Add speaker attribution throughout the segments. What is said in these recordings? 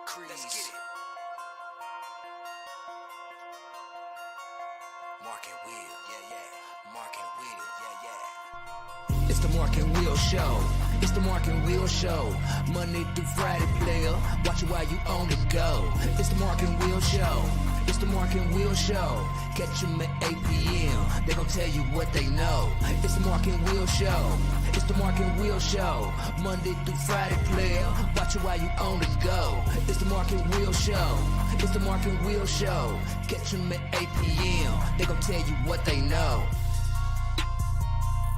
Speaker 1: Crease. Let's get it. Mark and Will, yeah. Mark and Will, yeah. It's the Mark and Will Show. It's the Mark and Will Show. Monday through Friday, player. Watch it while you on the go. It's the Mark and Will Show. It's the Mark and Will Show. Catch them at 8 p.m. They gon' tell you what they know. It's the Mark and Will Show. It's the Mark and Will Show. Monday through Friday, player. Watch it while you on the go. It's the Mark and Will Show. It's the Mark and Will Show. Catch them at 8 p.m. They gon' tell you what they know.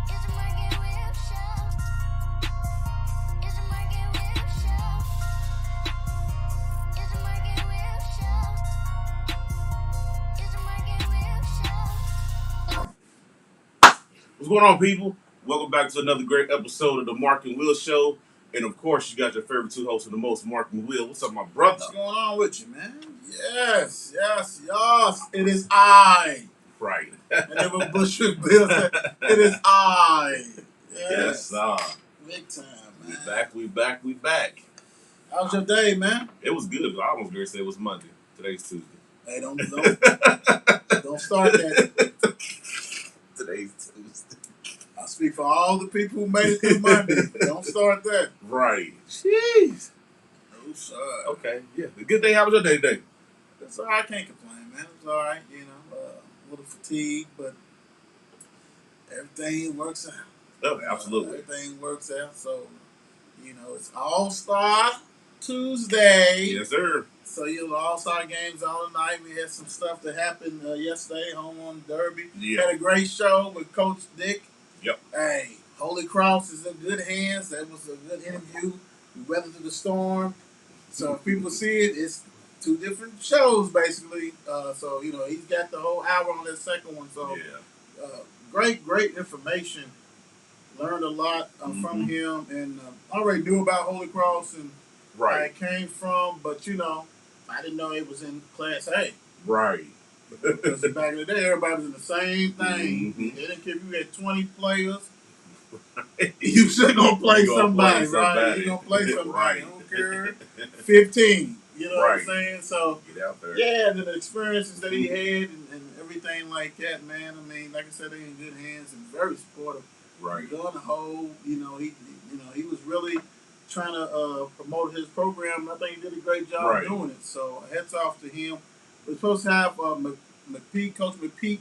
Speaker 2: It's the Mark and Will Show. It's the Mark and Will Show. It's the Mark and Will Show. It's the Mark and Will Show.
Speaker 3: What's going on, people? Welcome back to another great episode of the Mark and Will Show. And of course, you got your favorite two hosts of the most, Mark and Will. What's up, my brother?
Speaker 4: What's going on with you, man? Yes. It is I.
Speaker 3: Right.
Speaker 4: And then when Bushwick Bill said, it is I.
Speaker 3: Yes,
Speaker 4: Big time, man.
Speaker 3: we back.
Speaker 4: How was your day, man?
Speaker 3: It was good, but I almost dare say it was Monday. Today's Tuesday.
Speaker 4: Hey, don't start that.
Speaker 3: Today's Tuesday.
Speaker 4: I speak for all the people who made it through Monday. Don't start that.
Speaker 3: Right. Jeez.
Speaker 4: No, sir.
Speaker 3: Okay, yeah. The good thing, how was your day today?
Speaker 4: It's all right. I can't complain, man. It's all right, a little fatigued, but everything works out.
Speaker 3: Oh, absolutely.
Speaker 4: Everything works out. So, it's All-Star Tuesday.
Speaker 3: Yes, sir.
Speaker 4: So, All-Star games all night. We had some stuff that happened yesterday, home on Derby.
Speaker 3: Yeah.
Speaker 4: Had a great show with Coach Dick.
Speaker 3: Yep.
Speaker 4: Hey, Holy Cross is in good hands. That was a good interview. We weathered through the storm. So, if people see it, it's two different shows, basically. So, he's got the whole hour on that second one. So,
Speaker 3: Yeah.
Speaker 4: great information. Learned a lot from him, and I already knew about Holy Cross and where
Speaker 3: Right.
Speaker 4: it came from, but I didn't know it was in Class A.
Speaker 3: Right.
Speaker 4: Because back in the day, everybody was in the same thing.
Speaker 3: Mhm.
Speaker 4: They didn't care if you had 20 players. You still gonna play somebody, right? You gonna play somebody.
Speaker 3: Right.
Speaker 4: I don't care. 15. You know what I'm
Speaker 3: Right.
Speaker 4: saying? So,
Speaker 3: Get out there.
Speaker 4: yeah, and the experiences that he had and everything like that, man. I mean, like I said, they're in good hands and very supportive.
Speaker 3: Right.
Speaker 4: Doing the whole, he was really trying to promote his program, and I think he did a great job
Speaker 3: Right.
Speaker 4: doing it. So hats off to him. We're supposed to have Coach McPeak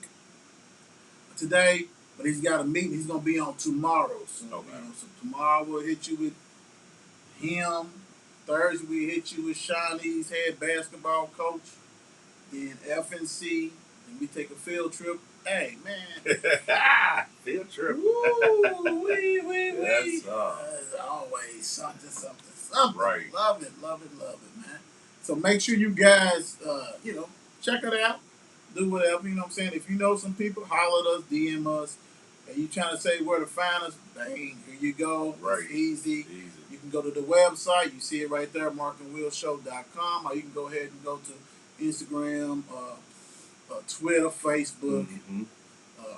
Speaker 4: today, but he's got a meeting. He's going to be on tomorrow. So,
Speaker 3: Okay.
Speaker 4: So tomorrow we'll hit you with him. Thursday we hit you with Shawnee's head basketball coach. Then FNC. Then we take a field trip. Hey, man.
Speaker 3: Field trip.
Speaker 4: Woo, wee.
Speaker 3: Yes,
Speaker 4: There's always something.
Speaker 3: Right.
Speaker 4: Love it, man. So make sure you guys, check it out. Do whatever, you know what I'm saying? If you know some people, holler at us, DM us. And you trying to say where to find us, bang, here you go.
Speaker 3: Right.
Speaker 4: It's easy.
Speaker 3: Easy.
Speaker 4: You can go to the website. You see it right there, markandwillshow.com. Or you can go ahead and go to Instagram, Twitter, Facebook.
Speaker 3: Mm-hmm.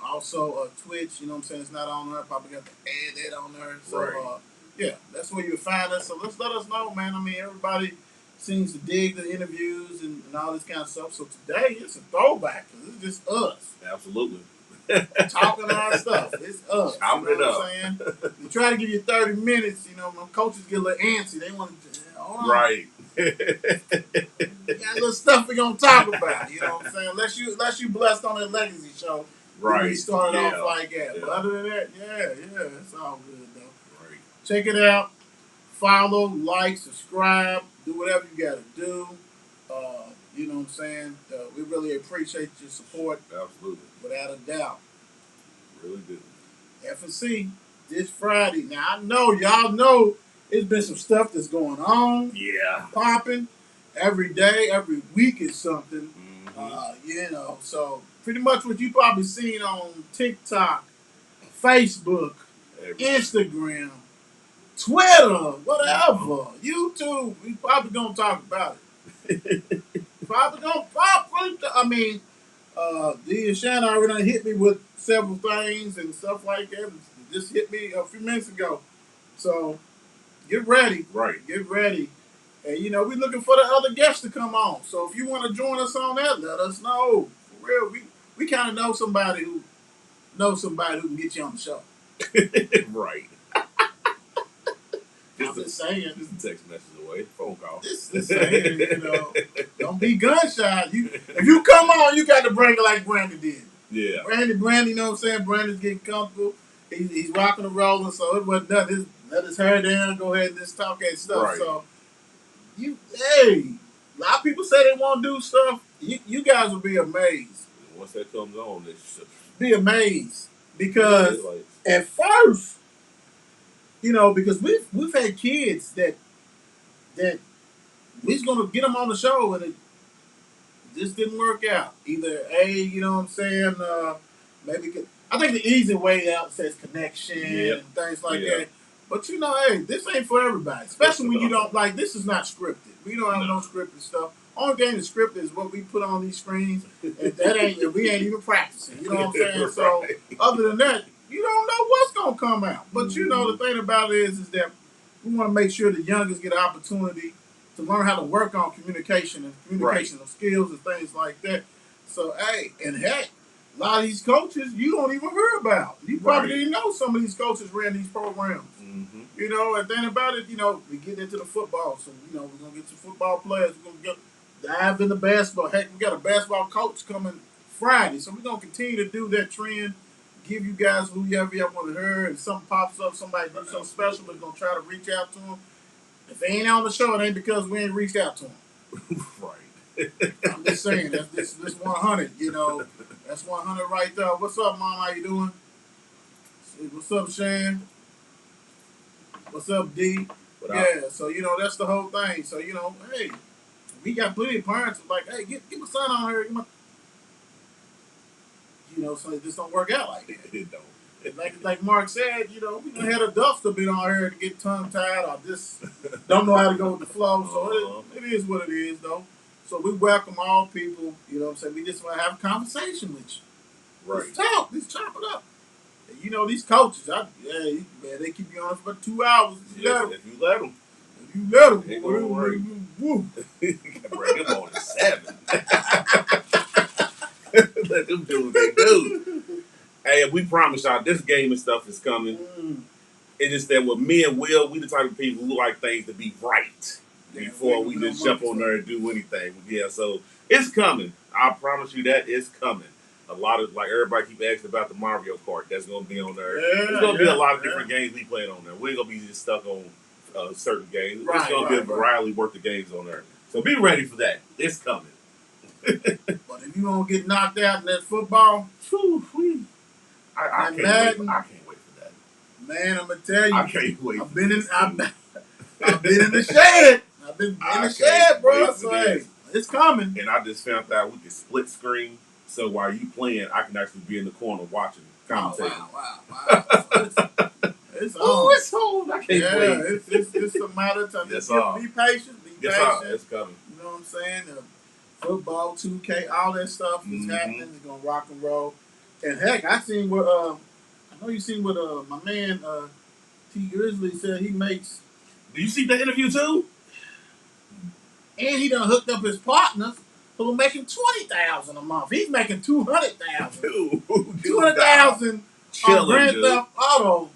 Speaker 4: Also, Twitch, you know what I'm saying? It's not on there. Probably got to add that on there. So,
Speaker 3: Right.
Speaker 4: yeah, that's where you find us. So let's let us know, man. I mean, everybody seems to dig the interviews and all this kind of stuff. So today, it's a throwback because it's just us
Speaker 3: Absolutely.
Speaker 4: talking our stuff. It's us.
Speaker 3: Chopping
Speaker 4: You know
Speaker 3: it
Speaker 4: what I'm saying? We try to give you 30 minutes. My coaches get a little antsy. They want to, hold on.
Speaker 3: Right.
Speaker 4: We got a little stuff we're going to talk about. You know what I'm saying? Unless you blessed on that legacy show.
Speaker 3: Right.
Speaker 4: We started
Speaker 3: Yeah.
Speaker 4: off like that.
Speaker 3: Yeah.
Speaker 4: But other than that, yeah, it's all good, though.
Speaker 3: Right.
Speaker 4: Check it out. Follow, like, subscribe. Do whatever you got to do. You know what I'm saying? We really appreciate your support,
Speaker 3: Absolutely.
Speaker 4: without a doubt.
Speaker 3: Really do.
Speaker 4: FNC this Friday. Now, I know, y'all know, there's been some stuff that's going on,
Speaker 3: Yeah.
Speaker 4: popping. Every day, every week is something.
Speaker 3: Mm-hmm.
Speaker 4: So pretty much what you probably seen on TikTok, Facebook, Instagram, Twitter, whatever, YouTube. We probably gonna talk about it. D and Shannon already done hit me with several things and stuff like that. Just hit me a few minutes ago. So get ready.
Speaker 3: Right.
Speaker 4: Get ready. And you know, we're looking for the other guests to come on. So if you want to join us on that, let us know. For real, we kind of know somebody who can get you on the show.
Speaker 3: Right.
Speaker 4: I'm just saying.
Speaker 3: Just a text message away, phone call.
Speaker 4: Just saying, you know, don't be gun shy. If you come on, you got to bring it like Brandon did.
Speaker 3: Yeah.
Speaker 4: Brandy, you know what I'm saying? Brandon's getting comfortable. He's rocking and rolling, so it wasn't nothing. Let his hair down, go ahead and just talk that stuff.
Speaker 3: Right.
Speaker 4: So, a lot of people say they want to do stuff. You guys will be amazed.
Speaker 3: Once that comes on, it's
Speaker 4: Be amazed. Because at first, you know, because we've had kids that we's going to get them on the show and it just didn't work out. Either you know what I'm saying, maybe I think the easy way out says connection and things like that. But you know, hey, this ain't for everybody. Especially when you don't like. This is not scripted. We don't have no scripted stuff. Only thing that's scripted is what we put on these screens. And we ain't even practicing. You know what I'm saying?
Speaker 3: Right.
Speaker 4: So other than that, you don't know what's gonna come out. But you know, the thing about it is that we want to make sure the youngest get an opportunity to learn how to work on communication and communicational skills and things like that. So, hey, and heck, a lot of these coaches you don't even hear about. You probably didn't know some of these coaches ran these programs.
Speaker 3: Mm-hmm.
Speaker 4: You know, and then about it, you know, we get into the football. So, you know, we're going to get some football players. We're going to dive into basketball. Heck, we got a basketball coach coming Friday. So, we're going to continue to do that trend. Give you guys whoever you want to hear. If something pops up, somebody do something special, we're going to try to reach out to them. If they ain't on the show, it ain't because we ain't reached out to them.
Speaker 3: Right.
Speaker 4: I'm just saying, that's this 100, you know. That's 100 right there. What's up, Mom? How you doing? What's up, Shane? What's up, D? So, you know, that's the whole thing. So, you know, hey, we got plenty of parents who like, hey, get my son on here. You know, so it just don't work out like that.
Speaker 3: It don't.
Speaker 4: Like Mark said, you know, we done had a duster been on here to get tongue tied or just don't know how to go with the flow. So it is what it is, though. So we welcome all people. You know what I'm saying? We just want to have a conversation with you.
Speaker 3: Right.
Speaker 4: Let's talk. Let's chop it up. And you know, these coaches, man, they keep you on for 2 hours.
Speaker 3: If you let them.
Speaker 4: If you let them.
Speaker 3: They go right.
Speaker 4: Woo.
Speaker 3: Bring them on at 7. Let them do what they do. Hey, we promise y'all this game and stuff is coming. It's just that with me and Will, we the type of people who like things to be right before we just jump on there and do anything. Yeah, so it's coming. I promise you that it's coming. A lot of, like, everybody keep asking about the Mario Kart that's going to be on there. There's going to be a lot of different games we playing on there. We ain't going to be just stuck on certain games. There's going to be a variety worth of games on there. So be ready for that. It's coming.
Speaker 4: But if you don't get knocked out in that football,
Speaker 3: I can't wait for that.
Speaker 4: Man, I'm gonna tell you,
Speaker 3: I can't wait.
Speaker 4: I've been in the shed. I've been in the shed, bro. So hey, it's coming.
Speaker 3: And I just found out we can split screen, so while you playing, I can actually be in the corner watching, commentating.
Speaker 4: Wow. It's
Speaker 3: on. It's on. I can't wait.
Speaker 4: It's a matter of time.
Speaker 3: Yes,
Speaker 4: be patient. Be patient.
Speaker 3: It's coming.
Speaker 4: You know what I'm saying? Football, 2K, all that stuff is happening. It's gonna rock and roll. And heck, I seen what I know you seen what my man T Grizzly said he makes.
Speaker 3: Do you see the interview too?
Speaker 4: And he done hooked up his partners who are making $20,000 a month. He's making $200,000. $200,000 on Grand Theft Auto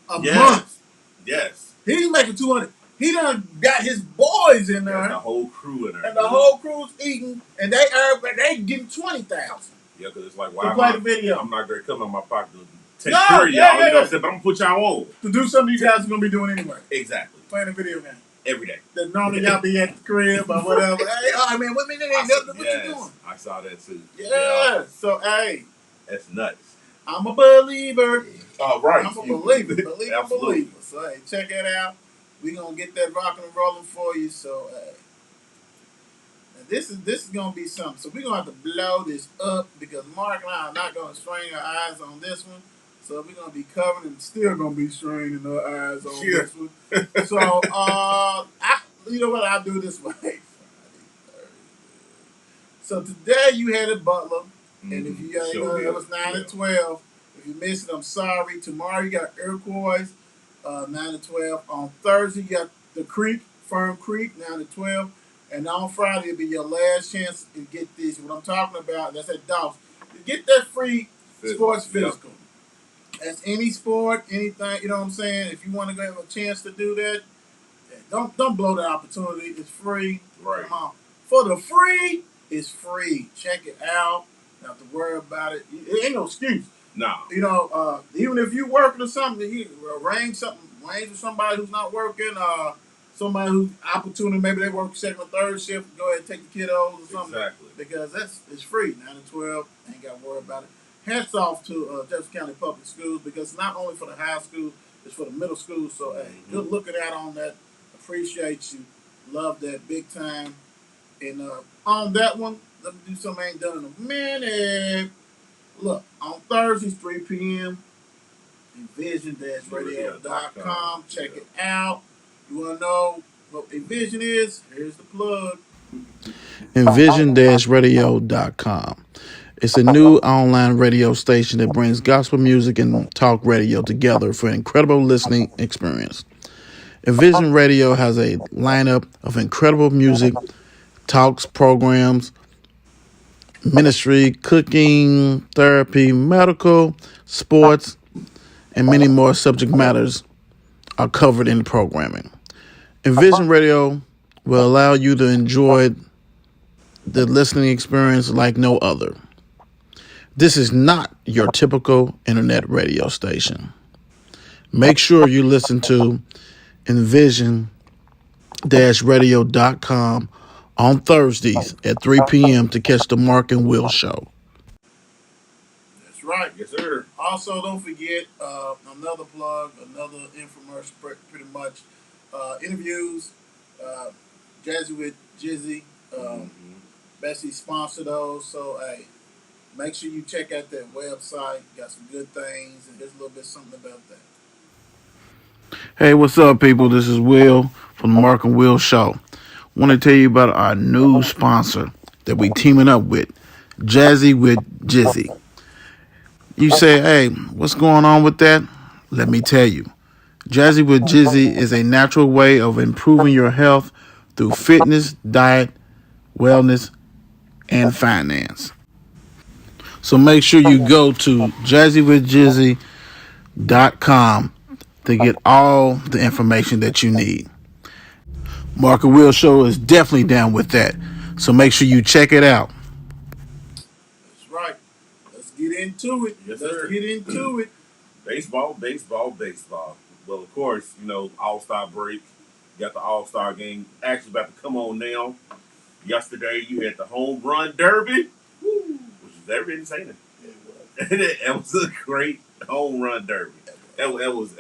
Speaker 4: a month.
Speaker 3: Yes.
Speaker 4: He's making $200,000. He done got his boys in there.
Speaker 3: And the whole crew in there.
Speaker 4: And the whole crew's eating, and they getting $20,000.
Speaker 3: Yeah, because it's like, why
Speaker 4: play the video.
Speaker 3: I'm not going to come in my pocket to take care of y'all. You know what I'm saying? But I'm going to put y'all on.
Speaker 4: To do something you guys are going to be doing anyway.
Speaker 3: Exactly.
Speaker 4: Playing a video game.
Speaker 3: Every day.
Speaker 4: That normally y'all be at the crib or whatever. Hey, all right, man, what you doing?
Speaker 3: I saw that too.
Speaker 4: Yeah. So, hey.
Speaker 3: That's nuts.
Speaker 4: I'm a believer.
Speaker 3: Oh, right.
Speaker 4: I'm a believer. Believer. So, hey, check that out. We're going to get that rocking and rolling for you. So, this is going to be something. So, we're going to have to blow this up because Mark and I are not going to strain our eyes on this one. So, we're going to be covered and still going to be straining our eyes on this one. So, you know what? I'll do this way. So, today you had a Butler. And if you got it was 9 and 12. If you missed it, I'm sorry. Tomorrow you got Iroquois, 9 and 12. On Thursday you got the Creek, Fern Creek, now to 12. And on Friday, it'll be your last chance to get this. What I'm talking about, that's at Doss. Get that free sports physical. That's any sport, anything, you know what I'm saying? If you want to go have a chance to do that, don't blow the opportunity. It's free.
Speaker 3: Right.
Speaker 4: Come on. For the free, it's free. Check it out. Don't have to worry about it. It ain't no excuse.
Speaker 3: No.
Speaker 4: You know, even if you working or something, you arrange with somebody who's not working, somebody who's opportunity, maybe they work second or third shift, go ahead and take the kiddos or something.
Speaker 3: Exactly.
Speaker 4: Because it's free, 9 to 12, ain't got to worry about it. Hats off to Jefferson County Public Schools, because it's not only for the high school, it's for the middle school. So, hey, good looking out on that. Appreciate you. Love that big time. And on that one, let me do something I ain't done in a minute. Look, on Thursdays, 3 p.m., envision-radio.com. Check it out. You want to know what Envision is? Here's the plug.
Speaker 5: Envision-radio.com. It's a new online radio station that brings gospel music and talk radio together for an incredible listening experience. Envision Radio has a lineup of incredible music, talks, programs, ministry, cooking, therapy, medical, sports, and many more subject matters are covered in the programming. Envision Radio will allow you to enjoy the listening experience like no other. This is not your typical internet radio station. Make sure you listen to envision-radio.com on Thursdays at 3 p.m. to catch the Mark and Will Show.
Speaker 4: That's right.
Speaker 3: Yes, sir.
Speaker 4: Also, don't forget another plug, another infomercial, pretty much. Interviews, Jazzy with Jizzy. Bessie sponsored those. So, hey, make sure you check out that website. Got some good things, and here's a little bit something about that.
Speaker 5: Hey, what's up, people? This is Will from the Mark and Will Show. Want to tell you about our new sponsor that we teaming up with, Jazzy with Jizzy. You say, hey, what's going on with that? Let me tell you. Jazzy with Jizzy is a natural way of improving your health through fitness, diet, wellness, and finance. So make sure you go to jazzywithjizzy.com to get all the information that you need. Mark and Will Show is definitely down with that. So make sure you check it out.
Speaker 4: That's right. Let's get into it.
Speaker 3: Yes,
Speaker 4: Let's
Speaker 3: sir.
Speaker 4: get into it.
Speaker 3: Baseball. Well, of course, All-Star break. You got the All-Star game actually about to come on now. Yesterday, you had the home run derby, which was very entertaining. It was a great home run derby. That was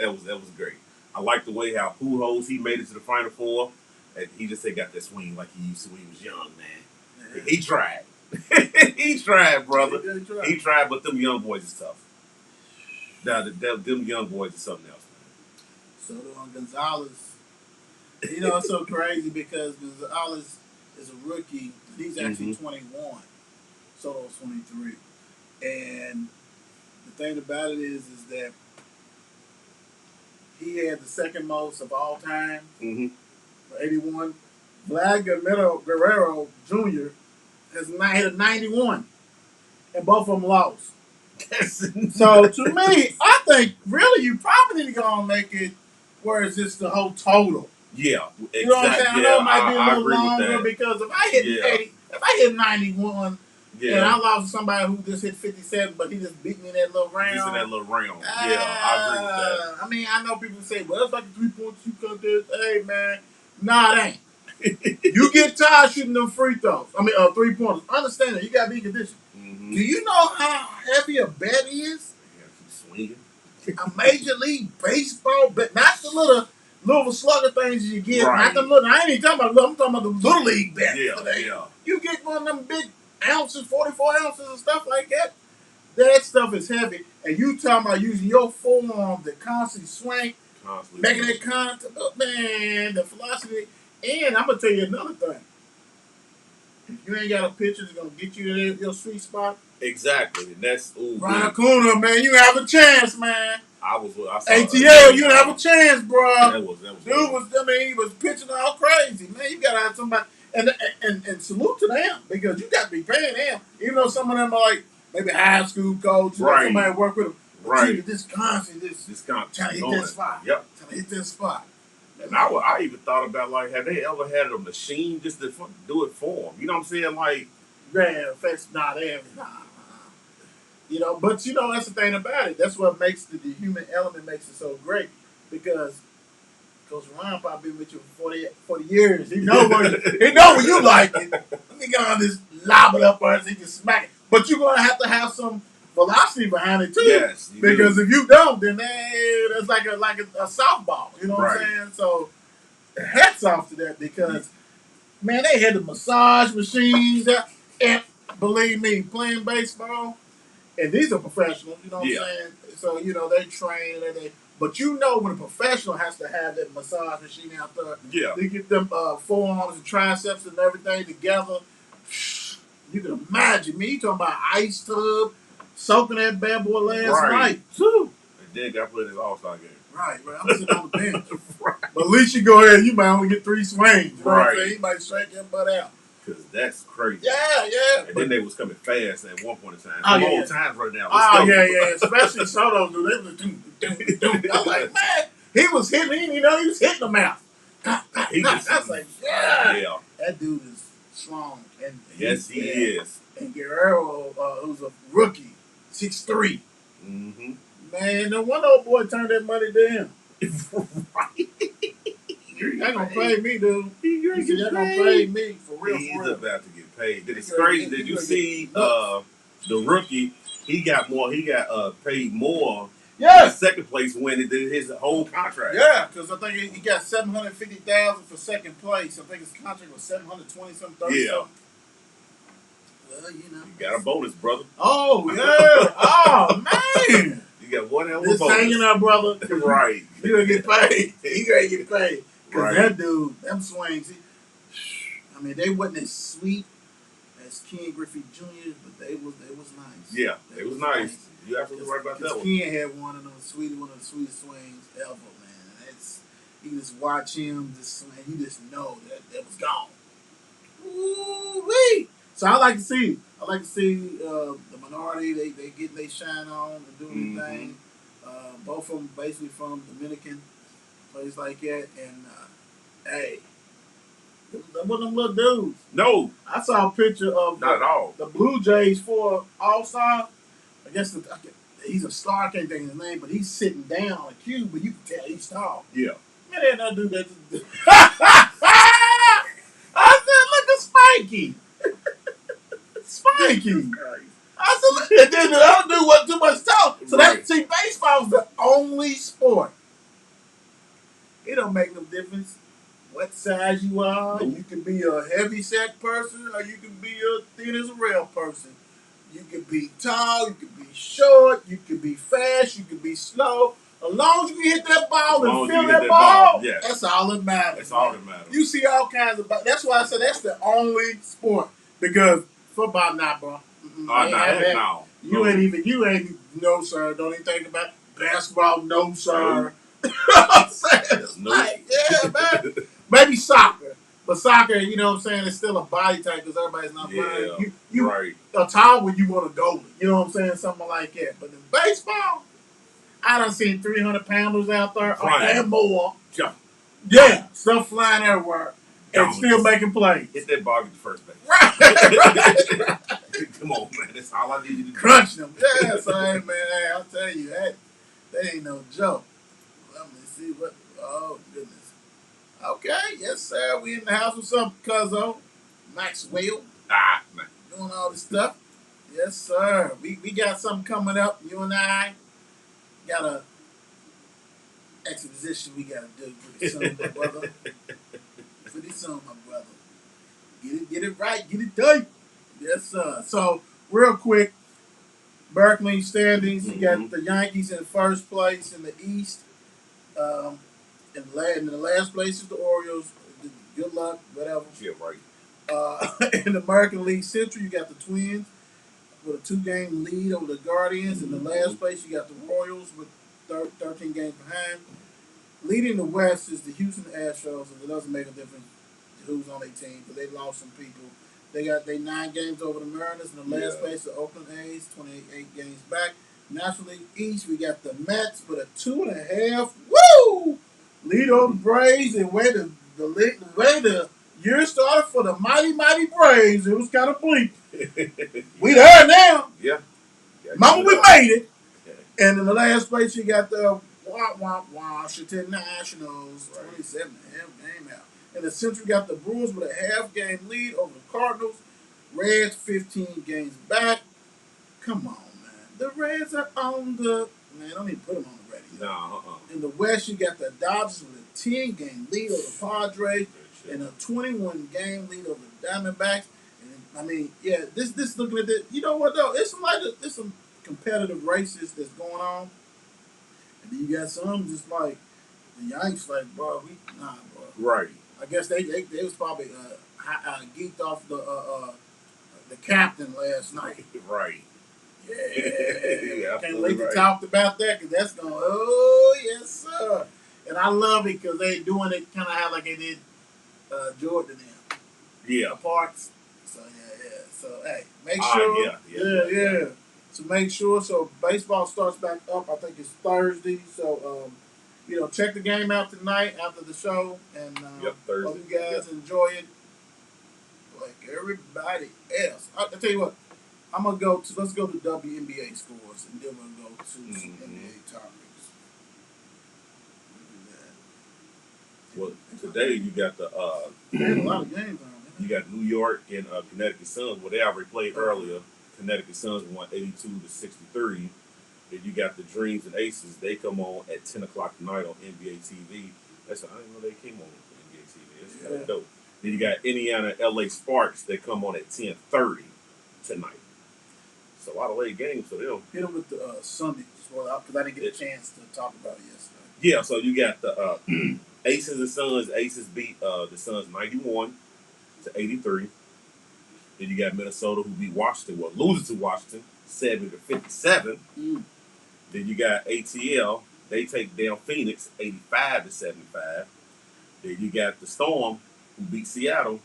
Speaker 3: great. I like the way how Pujols, he made it to the Final Four, and he just got that swing like he used to when he was young, man. He tried. He tried, brother. He tried, but them young boys is tough. Them young boys is something else, man.
Speaker 4: So on Gonzalez, it's so crazy because Gonzalez is a rookie. He's actually 21. Soto's 23. And the thing about it is that he had the second most of all time for 81. Vlad Guerrero Jr. has hit a 91, and both of them lost. So to me, I think really you probably need to go and make it where it's just the whole total.
Speaker 3: Yeah, exactly.
Speaker 4: You know what I'm saying? I know it might be a little
Speaker 3: agree
Speaker 4: longer
Speaker 3: with that.
Speaker 4: because if I hit 80, if I hit 91, and I lost to somebody who just hit 57, but he just beat me in that little round.
Speaker 3: Just in that little round. I agree with that.
Speaker 4: I mean, I know people say, well, it's like a 3-point contest. Hey, man. Nah, it ain't. You get tired shooting them free throws. 3-pointers. Understand that. You got to be in condition. Do you know how heavy a bat is?
Speaker 3: Swinging.
Speaker 4: A Major League Baseball bat. Not the little slugger things you get.
Speaker 3: Right.
Speaker 4: Not the little, I ain't even talking about I'm talking about the Little League bats today.
Speaker 3: Yeah.
Speaker 4: You get one of them big ounces, 44 ounces and stuff like that. That stuff is heavy. And you talking about using your forearm to constantly swing, making that contact. Man, the velocity. And I'm going to tell you another thing. If you ain't got a pitcher that's going to get you to your sweet spot,
Speaker 3: Exactly, and that's
Speaker 4: Ryan Acuna, man, you have a chance, man.
Speaker 3: I saw
Speaker 4: ATL, you have a chance, bro.
Speaker 3: That was
Speaker 4: Dude was, I mean, he was pitching all crazy, man. You gotta have somebody, and salute to them because you got to be paying them, even though some of them are like maybe high school coaches,
Speaker 3: right.
Speaker 4: Somebody work with them.
Speaker 3: Right.
Speaker 4: You this constant, trying to hit that spot.
Speaker 3: Yep.
Speaker 4: Trying to hit that spot.
Speaker 3: And I even thought about like, have they ever had a machine just to do it for them? You know what I'm saying? Like,
Speaker 4: yeah, that's not every. Nah. You know, but you know that's the thing about it. That's what makes the human element makes it so great because Coach Ryan probably been with you for 40 years. He know when you like it. He got on this lob it up and he can smack it. But you're gonna have to have some velocity behind it too.
Speaker 3: Yes,
Speaker 4: because if you don't, then that's like a softball. You know what I'm saying? So hats off to that because man, they had the massage machines and believe me, playing baseball. And these are professionals, you know what I'm saying? So, you know, they train and but you know when a professional has to have that massage machine out there, they get them forearms and triceps and everything together. You can imagine me talking about ice tub, soaking that bad boy last night. Too.
Speaker 3: And then got put in his All-Star game.
Speaker 4: Right. I'm sitting on the bench. But at least you go ahead, you might only get 3 swings. You know what I'm saying? You might strike your butt out.
Speaker 3: Because that's crazy.
Speaker 4: Yeah.
Speaker 3: And then they was coming fast at one point in time.
Speaker 4: Old
Speaker 3: times right now.
Speaker 4: Especially Soto, dude. They was doom. I was like, man, he was hitting them out. I was like, yeah. That dude is strong. And
Speaker 3: yes, he is.
Speaker 4: And Guerrero, who's a rookie, 6'3".
Speaker 3: Mm-hmm.
Speaker 4: Man, no one old boy turned that money down. Right. You're not gonna pay me, dude. You're gonna pay me for real.
Speaker 3: He's about to get paid. It's crazy. Did you see the rookie? He got more. He got paid more.
Speaker 4: Yeah.
Speaker 3: Second place win than his whole contract.
Speaker 4: Yeah, because I think he got $750,000 for second place. I think his contract was $720 something. 30
Speaker 3: yeah.
Speaker 4: Something. Well, you know.
Speaker 3: You got a bonus, brother.
Speaker 4: Oh yeah. Oh man.
Speaker 3: You got one hell of a bonus.
Speaker 4: This hanging up, brother.
Speaker 3: Right.
Speaker 4: You gonna get paid. You gonna get paid. Because
Speaker 3: right.
Speaker 4: that dude, them swings, I mean, they wasn't as sweet as Ken Griffey Jr., but they was nice.
Speaker 3: Yeah, they was nice. You're absolutely right about that one.
Speaker 4: Ken had one of the sweetest swings ever, man. You just watch him just swing, you just know that was gone. Ooh-wee. So I like to see the minority, they get their shine on and doing their thing. Both of them basically from Dominican, place like that, and hey, that wasn't them little dudes.
Speaker 3: No.
Speaker 4: I saw a picture of
Speaker 3: not at all.
Speaker 4: The Blue Jays for All-Star. I guess he's a star, I can't think of his name, but he's sitting down on a cube, but you can tell he's tall.
Speaker 3: Yeah.
Speaker 4: Man, they not do that. I said, look at Spanky. Spanky. I said, and then the other dude wasn't too much tall. So baseball is the only sport. It don't make no difference what size you are. Nope. You can be a heavy set person or you can be a thin as a rail person. You can be tall, you can be short, you can be fast, you can be slow. As long as you can hit that ball and feel that ball, yes. That's all that matters.
Speaker 3: That's all that matters.
Speaker 4: You see all kinds of. That's why I said that's the only sport because football not, bro.
Speaker 3: No.
Speaker 4: You ain't no sir. Don't even think about it. Basketball, no sir. I'm saying it's like, yeah, man. Maybe soccer. But soccer, you know what I'm saying, it's still a body type because everybody's not playing. You
Speaker 3: right.
Speaker 4: A time when you want to goalie. You know what I'm saying? Something like that. But in baseball, I done seen 300 pounders out there and more. Yeah. Stuff flying everywhere. And still making plays.
Speaker 3: Hit that ball at the first base.
Speaker 4: Right.
Speaker 3: Come on, man. That's all I need you to do.
Speaker 4: Crunch them. Yeah, so hey, man, I'll tell you, that ain't no joke. Let me see what. Oh, goodness. Okay, yes, sir. We in the house with some cuzzo. Maxwell.
Speaker 3: Man.
Speaker 4: Doing all this stuff. Yes, sir. We got something coming up. You and I got a exposition we got to do pretty soon, my brother. Pretty soon, my brother. Get it right. Get it done. Yes, sir. So, real quick, Berkeley standings. You got the Yankees in first place in the East. In the last place is the Orioles. Good luck, whatever.
Speaker 3: Yeah, right.
Speaker 4: In the American League Central, you got the Twins. with a 2-game lead over the Guardians. In the last place, you got the Royals with 13 games behind. Leading the West is the Houston Astros, and it doesn't make a difference who's on their team because they lost some people. They 9 games over the Mariners. In the last place, the Oakland A's, 28 games back. National League East, we got the Mets with a 2.5. Woo! Lead over the Braves, and way the year started for the mighty Braves, it was kind of bleak. We there now.
Speaker 3: Yeah.
Speaker 4: Mama, we made it. And in the last place, you got the Washington Nationals, 27.5 game out. In the Central, you got the Brewers with a half-game lead over the Cardinals. Reds, 15 games back. Come on, man. The Reds are on the... Man, don't even put them on the radio.
Speaker 3: No,
Speaker 4: In the West, you got the Dodgers with a 10-game lead over the Padres and a 21-game lead over the Diamondbacks. And I mean, yeah, this looking at this, you know what though? It's some competitive races that's going on, and then you got some just like the Yankees, like bro, bro.
Speaker 3: right.
Speaker 4: I guess they was probably geeked off the captain last night.
Speaker 3: Right.
Speaker 4: Yeah, can't wait to
Speaker 3: right.
Speaker 4: talk about that because that's going. Oh yes, sir. And I love it because they doing it kind of how like they did Jordan and
Speaker 3: Yeah.
Speaker 4: parts. So yeah. So hey, make sure. Yeah. So make sure. So baseball starts back up. I think it's Thursday. So check the game out tonight after the show, and
Speaker 3: Thursday.
Speaker 4: hope you guys enjoy it like everybody else. I tell you what. Let's go to WNBA scores, and then we'll go to some NBA topics.
Speaker 3: Well, today you got
Speaker 4: There's a lot of games on.
Speaker 3: You got New York and Connecticut Suns. Well, they already played earlier. Connecticut Suns won 82-63. Then you got the Dreams and Aces. They come on at 10 o'clock tonight on NBA TV. I didn't know they came on NBA TV. That's kind of dope. Then you got Indiana LA Sparks. They come on at 10:30 tonight. It's a lot of late games, so they'll
Speaker 4: hit them with the Sunday because I didn't get a chance to talk about it yesterday.
Speaker 3: Yeah, so you got the Aces and Suns. Aces beat the Suns 91-83. Then you got Minnesota who beat Washington, loses to Washington 70-57. Then you got ATL. They take down Phoenix 85-75. Then you got the Storm who beat Seattle.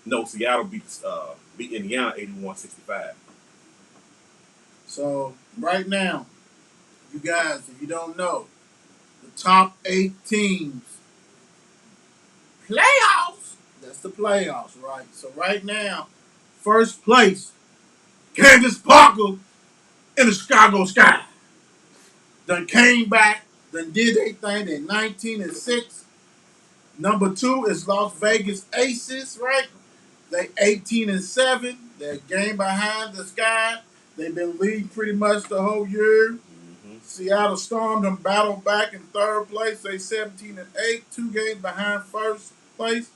Speaker 3: No, Seattle beat Indiana 81-65.
Speaker 4: So right now, you guys, if you don't know, the top 8 teams, playoffs. That's the playoffs, right? So right now, first place, Candace Parker in the Chicago Sky. Done came back, done did their thing. They're 19-6. Number 2 is Las Vegas Aces, right? They 18-7. They're a game behind the Sky. They've been leading pretty much the whole year. Seattle Storm them battled back in 3rd place. They 17-8, 2 games behind 1st place.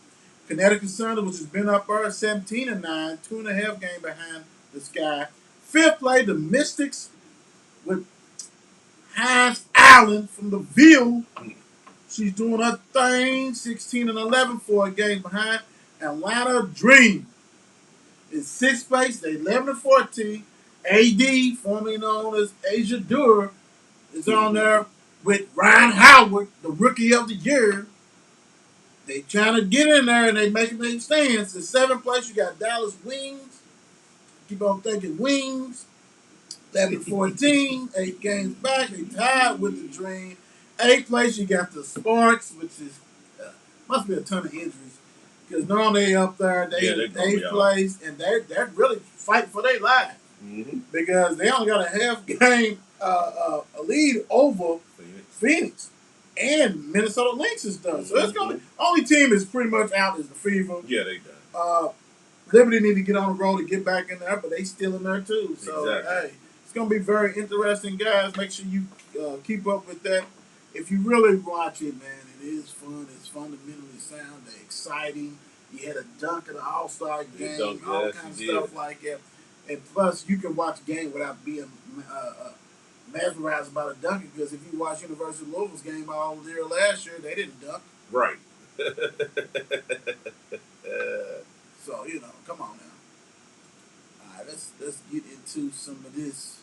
Speaker 4: Connecticut Sun, which has been up there, 17-9, 2.5 games behind the Sky. 5th place, the Mystics with Hines Allen from the Ville. She's doing her thing, 16-11, 4 games behind. Atlanta Dream is 6th place. They 11-14. AD, formerly known as Asia Dur, is on there with Ryan Howard, the Rookie of the Year. They trying to get in there and they making their stands. In 7th place, you got Dallas Wings. Keep on thinking Wings. 11-14, 8 games back. They tied with the Dream. 8th place, you got the Sparks, which is must be a ton of injuries. Because normally they up there, they in 8th place, and they're really fighting for their lives. Because they only got a half game a lead over Phoenix. And Minnesota Lynx is done. So it's going to be, only team is pretty much out is the Fever.
Speaker 3: Yeah, they done.
Speaker 4: Liberty need to get on the road to get back in there, but they still in there too. So, hey, it's going to be very interesting, guys. Make sure you keep up with that. If you really watch it, man, it is fun. It's fundamentally sound. They're exciting. You had a dunk at the All-Star game, all kinds of stuff like that. And plus, you can watch a game without being mesmerized about a dunking because if you watch University of Louisville's game all there last year, they didn't dunk.
Speaker 3: Right.
Speaker 4: So, come on now. All right, let's let's get into some of this.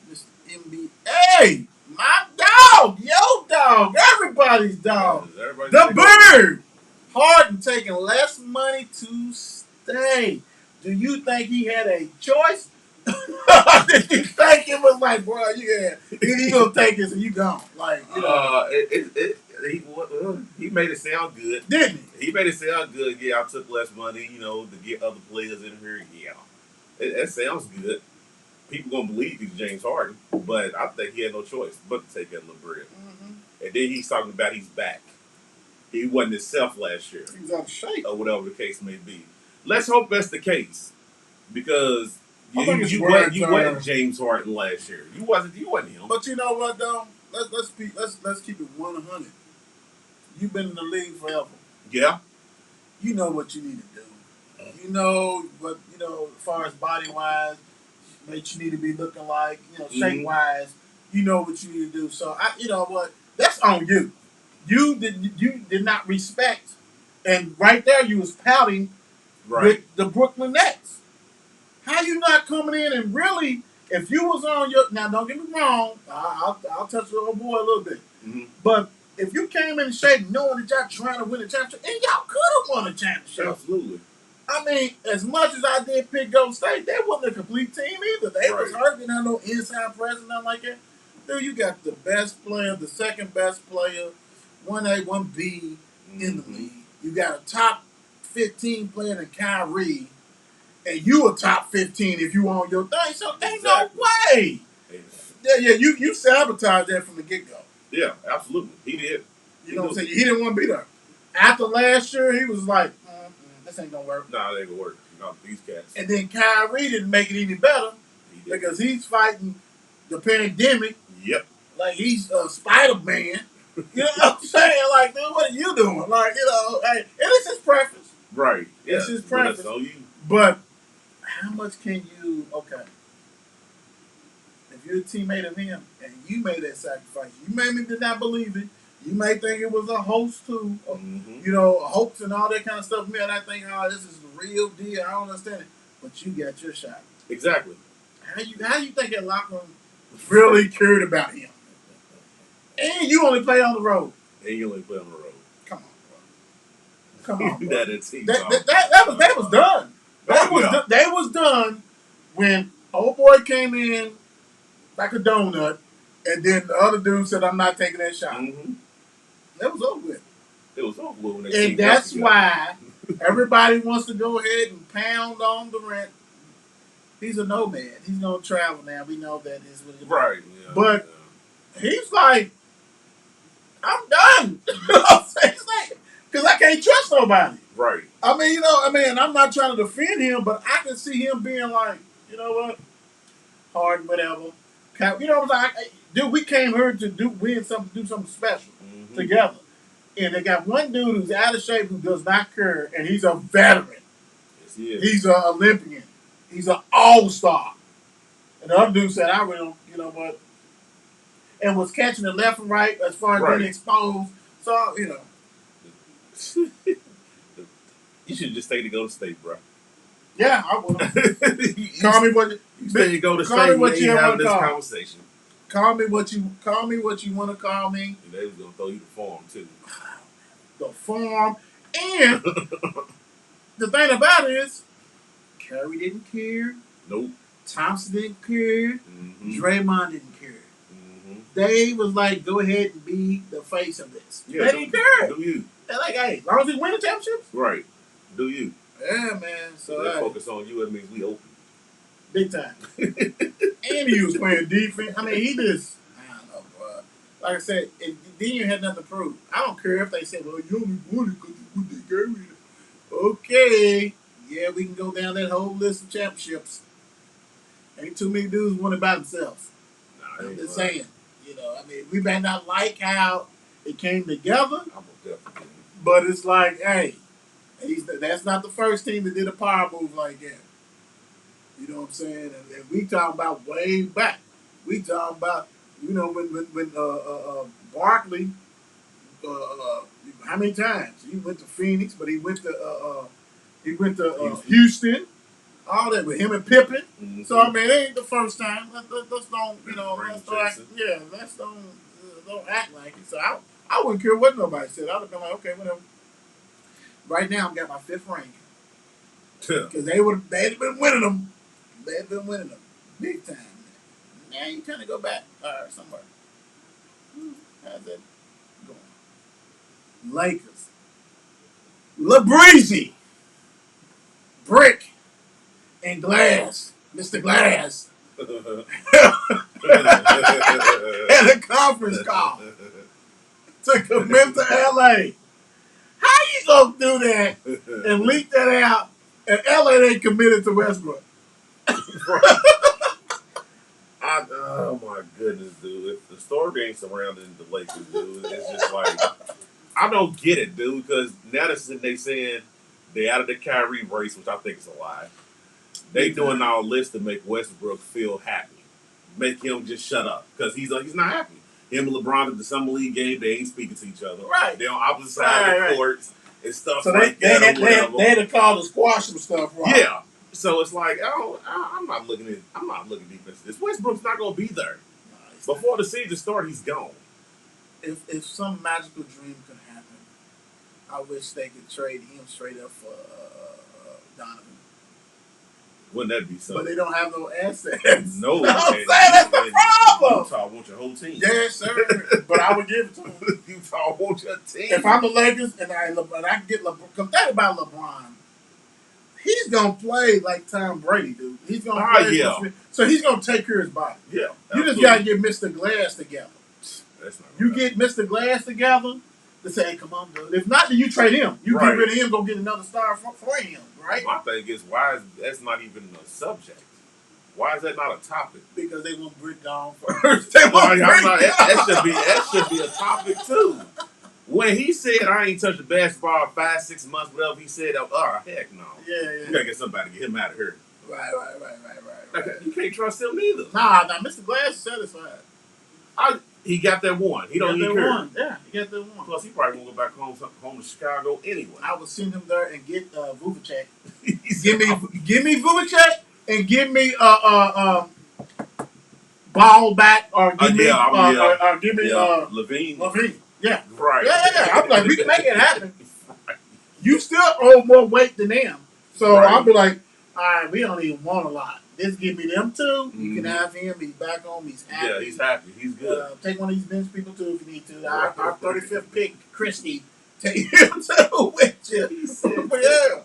Speaker 4: Mr. NBA, my dog, yo dog, everybody's dog,
Speaker 3: Everybody
Speaker 4: the
Speaker 3: take over.
Speaker 4: bird. Harden taking less money to stay. Do you think he had a choice? Did you think it was like, bro, yeah, you gonna take this and you gone? Like, you know,
Speaker 3: He made it sound good.
Speaker 4: didn't he?
Speaker 3: He made it sound good. Yeah, I took less money, to get other players in here. Yeah, that sounds good. People gonna believe he's James Harden, but I think he had no choice but to take that little bread.
Speaker 4: Mm-hmm.
Speaker 3: And then he's talking about he's back. He wasn't himself last year,
Speaker 4: He was out of shape.
Speaker 3: or whatever the case may be. Let's hope that's the case, because
Speaker 4: I think it's
Speaker 3: you
Speaker 4: words
Speaker 3: wasn't
Speaker 4: are-
Speaker 3: James Harden last year. You wasn't him.
Speaker 4: But you know what though? Let's keep it 100. You've been in the league forever.
Speaker 3: Yeah,
Speaker 4: You know what you need to do. You know what as far as body wise, what you need to be looking like. Shape wise. You know what you need to do. So you know what? That's on you. You did not respect, and right there you was pouting
Speaker 3: right.
Speaker 4: with the Brooklyn Nets. How you not coming in and really? If you was on your now, don't get me wrong. I'll touch the old boy a little bit,
Speaker 3: Mm-hmm.
Speaker 4: but if you came in shape knowing that y'all trying to win a championship, and y'all could have won a championship.
Speaker 3: Absolutely.
Speaker 4: I mean, as much as I did pick Golden State, they wasn't a complete team either. They was
Speaker 3: Right.
Speaker 4: hurt. They didn't have no inside presence, nothing like that. Dude, you got the best player, the second best player, 1A, 1B in the league. You got a top 15 player in Kyrie, and you a top 15 if you on your thing. So ain't no way. Yeah, you sabotaged that from the get-go.
Speaker 3: Yeah, absolutely. He did.
Speaker 4: You know what I'm saying? He didn't want to be there. After last year, he was like, this ain't gonna work.
Speaker 3: Nah, it ain't gonna work. Not these cats.
Speaker 4: And then Kyrie didn't make it any better
Speaker 3: He did.
Speaker 4: because he's fighting the pandemic
Speaker 3: Yep.
Speaker 4: like he's a Spider-Man. You know what I'm saying? Like, dude, what are you doing? Like, hey, and it's his preference.
Speaker 3: Right. Yeah.
Speaker 4: It's his
Speaker 3: But
Speaker 4: preference.
Speaker 3: that's on you.
Speaker 4: But how much can you, if you're a teammate of him and you made that sacrifice, you maybe did not believe it. You may think it was a hoax too,
Speaker 3: Mm-hmm.
Speaker 4: a hoax and all that kind of stuff. Man, I think, this is the real deal. I don't understand it. But you got your shot.
Speaker 3: Exactly.
Speaker 4: How you think that locker room really cared about him? And you only play on the road.
Speaker 3: And you only play on the road.
Speaker 4: Come on, bro. Come on, bro.
Speaker 3: That team.
Speaker 4: That was done. They was done when old boy came in like a donut, and then the other dude said, "I'm not taking that shot."
Speaker 3: Mm-hmm.
Speaker 4: That was over with.
Speaker 3: It was over with when they
Speaker 4: And
Speaker 3: teamed
Speaker 4: that's
Speaker 3: up together.
Speaker 4: why everybody wants to go ahead and pound on Durant. He's a nomad. He's gonna travel now. We know that is what it is.
Speaker 3: Right. Yeah,
Speaker 4: But he's like, I'm done. Because I can't trust nobody.
Speaker 3: right.
Speaker 4: I mean, I'm not trying to defend him, but I can see him being like, you know what, hard, whatever. You know what I'm saying? Dude, we came here to do something special together. And they got one dude who's out of shape who does not care, and he's a veteran.
Speaker 3: Yes, he is.
Speaker 4: He's an Olympian. He's an all-star. And the other dude said, I really don't, you know what, and was catching it left and right as far as
Speaker 3: Right.
Speaker 4: being exposed. So,
Speaker 3: You should just stay to go to state, bro.
Speaker 4: yeah, I would.
Speaker 3: you
Speaker 4: Call me what
Speaker 3: stay to go to
Speaker 4: call me
Speaker 3: state.
Speaker 4: what
Speaker 3: We
Speaker 4: you
Speaker 3: ain't
Speaker 4: wanna
Speaker 3: having this
Speaker 4: call.
Speaker 3: conversation.
Speaker 4: Call me what you want to call me.
Speaker 3: And they was gonna throw you the form too.
Speaker 4: The form. And the thing about it is, Curry didn't care.
Speaker 3: Nope.
Speaker 4: Thompson didn't care.
Speaker 3: Mm-hmm.
Speaker 4: Draymond didn't care.
Speaker 3: Mm-hmm.
Speaker 4: They was like, go ahead and be the face of this.
Speaker 3: Yeah,
Speaker 4: They didn't care.
Speaker 3: Do you?
Speaker 4: They're like, hey, as long as we win the championships.
Speaker 3: Right. Do you?
Speaker 4: Yeah, man. So
Speaker 3: They focus on you. It means we open.
Speaker 4: big time. And he was playing defense. I mean, I don't know, bro. Like I said, then you had nothing to prove. I don't care if they said, well, you only won it because you put the game in it. Okay. Yeah, we can go down that whole list of championships. Ain't too many dudes won it by themselves.
Speaker 3: Nah,
Speaker 4: I'm
Speaker 3: ain't
Speaker 4: just
Speaker 3: right.
Speaker 4: saying. We may not like how it came together,
Speaker 3: I'm a definitely.
Speaker 4: but it's like, hey, that's not the first team that did a power move like that. You know what I'm saying? And we talking about way back. We talking about, when Barkley, how many times he went to Phoenix, but he went to Houston. all that with him and Pippen.
Speaker 3: Mhm.
Speaker 4: So I mean, it ain't the first time. Let's don't
Speaker 3: Bring
Speaker 4: let's
Speaker 3: the
Speaker 4: don't act,
Speaker 3: Jason.
Speaker 4: yeah, let's don't act like it. So I wouldn't care what nobody said. I'd have been like, okay, whatever. Right now, I've got my 5th ring because they'd been winning them. They'd been winning them big time. Now you kind of go back somewhere. How's that going? Lakers. LaBreezy, Brick, and Glass, Mr. Glass, had a conference call to commit to LA. How you gonna do that and leak that out and LA ain't committed to Westbrook?
Speaker 3: Oh my goodness, dude! If the story ain't surrounding the Lakers, dude, it's just like I don't get it, dude. Because now they saying they out of the Kyrie race, which I think is a lie. They doing all this to make Westbrook feel happy, make him just shut up because he's not happy. Him and LeBron at the summer league game, they ain't speaking to each other.
Speaker 4: Right.
Speaker 3: They're on opposite sides of the courts and stuff
Speaker 4: So
Speaker 3: like
Speaker 4: they
Speaker 3: that.
Speaker 4: had to call to squash some stuff, right?
Speaker 3: Yeah. So it's like, I'm not looking deep into this. Westbrook's not going to be there. Before the season starts, he's gone.
Speaker 4: If some magical dream could happen, I wish they could trade him straight up for Donovan.
Speaker 3: Wouldn't that be something?
Speaker 4: But they don't have no assets.
Speaker 3: No.
Speaker 4: I'm saying that's the problem.
Speaker 3: Utah wants your whole team.
Speaker 4: Yes, sir. But I would give it to him.
Speaker 3: Utah wants your team.
Speaker 4: If I'm the Lakers and I can get LeBron, because that about LeBron, he's gonna play like Tom Brady, dude. He's gonna play.
Speaker 3: Yeah.
Speaker 4: So he's gonna take care of his body.
Speaker 3: Yeah.
Speaker 4: You just gotta get Mr. Glass together.
Speaker 3: That's not
Speaker 4: you get Mr. Glass together to say, hey, come on, dude. If not, then you trade him. You get rid of him, go get another star for him, right?
Speaker 3: My thing is, that's not even a subject? Why is that not a topic?
Speaker 4: Because they want Brick gone first. That
Speaker 3: should be a topic too. When he said I ain't touched the basketball in 5-6 months, whatever he said, heck no.
Speaker 4: Yeah.
Speaker 3: You gotta get somebody to get him out of here.
Speaker 4: Right.
Speaker 3: You can't trust him neither.
Speaker 4: Nah, Mr. Glass is satisfied.
Speaker 3: He got that one. He don't even care.
Speaker 4: Yeah, he got that one.
Speaker 3: Plus, he probably won't go back home to Chicago anyway.
Speaker 4: I would send him there and get Vuvacek. give me Vuvacek and give me ball back or give me Levine. Yeah.
Speaker 3: Right.
Speaker 4: Yeah. I'm like, we can make it happen. Right. You still owe more weight than them. So I'll be like, all right, we don't even want a lot. Just give me them two. Mm-hmm. You can have him. He's back home. He's happy.
Speaker 3: Yeah, he's happy. He's good.
Speaker 4: Take one of these bench people too if you need to. Our 35th pick, Christie, take him too with you. Yeah.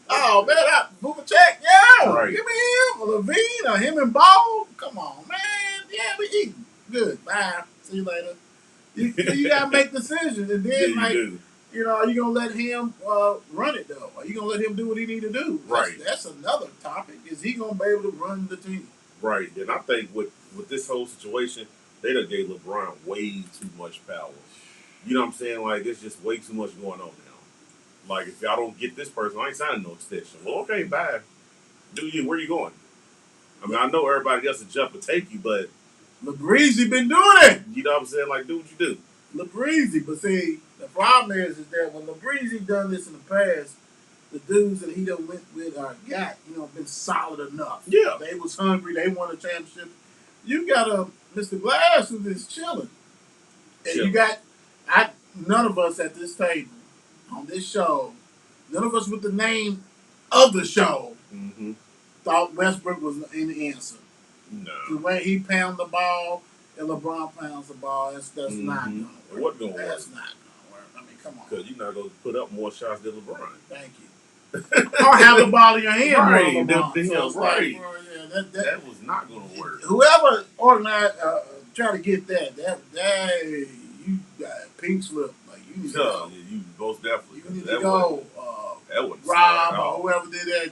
Speaker 4: Oh man, Vuvacek. Yeah.
Speaker 3: Right.
Speaker 4: Give me him, or Levine, or him and Ball. Come on, man. Yeah, we eating. Good. Bye. See you later. You gotta make decisions, and then are you gonna let him run it though? Are you gonna let him do what he need to do?
Speaker 3: Right.
Speaker 4: That's another topic. Is he gonna be able to run the team?
Speaker 3: Right. And I think with this whole situation, they done gave LeBron way too much power. You know what I'm saying? Like it's just way too much going on now. Like if y'all don't get this person, I ain't signing no extension. Well, okay, bye. Where you going? I mean, I know everybody else will jump and take you, but
Speaker 4: LaBreezy been doing it.
Speaker 3: You know what I'm saying? Like, do what you do.
Speaker 4: LaBreezy, but see, the problem is that when LaBreezy done this in the past, the dudes that he done went with been solid enough.
Speaker 3: Yeah.
Speaker 4: They was hungry. They won a championship. You got Mr. Glass who's just chilling. And you got none of us at this table on this show, none of us with the name of the show thought Westbrook was in the answer.
Speaker 3: No.
Speaker 4: The way he pound the ball and LeBron pounds the ball, that's not going to work.
Speaker 3: It wasn't going to work.
Speaker 4: That's not going to work. I mean, come on.
Speaker 3: Because you're not going to put up more shots than LeBron.
Speaker 4: Thank you. Or have the ball in your hand.
Speaker 3: Right.
Speaker 4: That
Speaker 3: was not going to work.
Speaker 4: Whoever organized, try to get that you got pink slip. Like, you need to go.
Speaker 3: You most definitely.
Speaker 4: You need to go. Rob or whoever did that.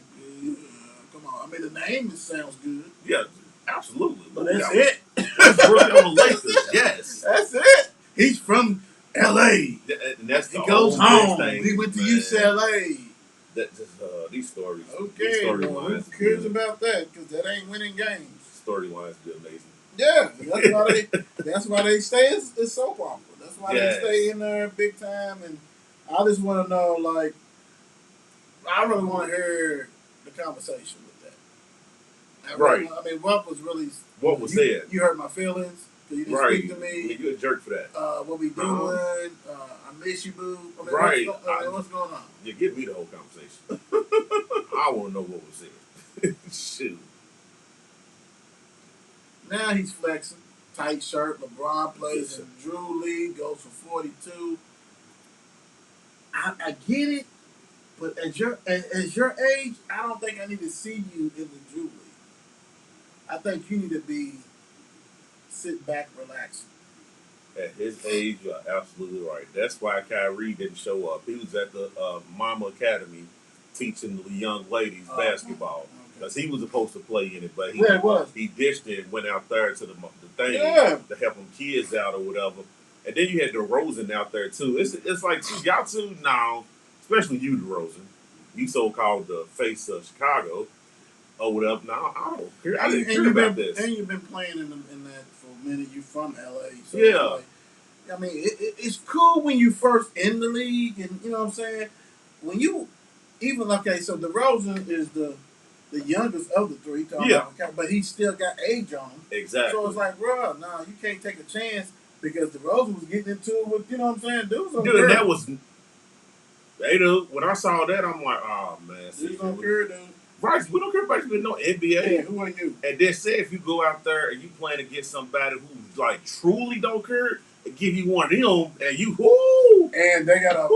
Speaker 4: Come on. I mean, the name sounds good.
Speaker 3: Yeah. Absolutely.
Speaker 4: But that's it.
Speaker 3: Westbrook on the Lakers, yes.
Speaker 4: That's it. He's from L.A.
Speaker 3: And that's
Speaker 4: he goes home. He went to UCLA.
Speaker 3: These stories.
Speaker 4: Okay, who cares about that? Because that ain't winning games.
Speaker 3: Storylines be amazing.
Speaker 4: Yeah, that's why they stay as soap opera. That's why they stay in there big time. And I just want to know, like, I really want to hear the conversation with that.
Speaker 3: Right.
Speaker 4: I mean, what was really
Speaker 3: What was
Speaker 4: you,
Speaker 3: said.
Speaker 4: You hurt my feelings. You didn't
Speaker 3: Right.
Speaker 4: speak to me.
Speaker 3: You're a jerk for that.
Speaker 4: What we doing? I miss you, boo. I mean,
Speaker 3: Right.
Speaker 4: What's going on?
Speaker 3: You give me the whole conversation. I want to know what was said. Shoot.
Speaker 4: Now he's flexing. Tight shirt. LeBron plays in Drew League. Goes for 42. I get it, but at your age, I don't think I need to see you in the Drew League. I think you need to be sit back, relaxing.
Speaker 3: At his age, you're absolutely right. That's why Kyrie didn't show up. He was at the Mama Academy teaching the young ladies basketball. Because he was supposed to play in it, but he ditched it and went out there to the thing to help them kids out or whatever. And then you had DeRozan out there too. It's like y'all two now, especially you, DeRozan. You so-called the face of Chicago or whatever. Now I don't care. I didn't care about this.
Speaker 4: And you've been playing in that for a minute. You from LA, so
Speaker 3: yeah.
Speaker 4: Like, I mean, it's cool when you first in the league, and you know what I'm saying. When you even so DeRozan is the youngest of the three. But he still got age on him.
Speaker 3: Exactly.
Speaker 4: So it's like, bro, no, you can't take a chance because DeRozan was getting into it with, you know what I'm saying?
Speaker 3: Dude, that was, dude, when I saw that, I'm like, oh, man.
Speaker 4: Dudes don't care, dude.
Speaker 3: Right, we don't care about you with no NBA.
Speaker 4: Yeah, who are you?
Speaker 3: And then say if you go out there and you playing against somebody who, like, truly don't care, and give you one of them, and you, whoo!
Speaker 4: And they got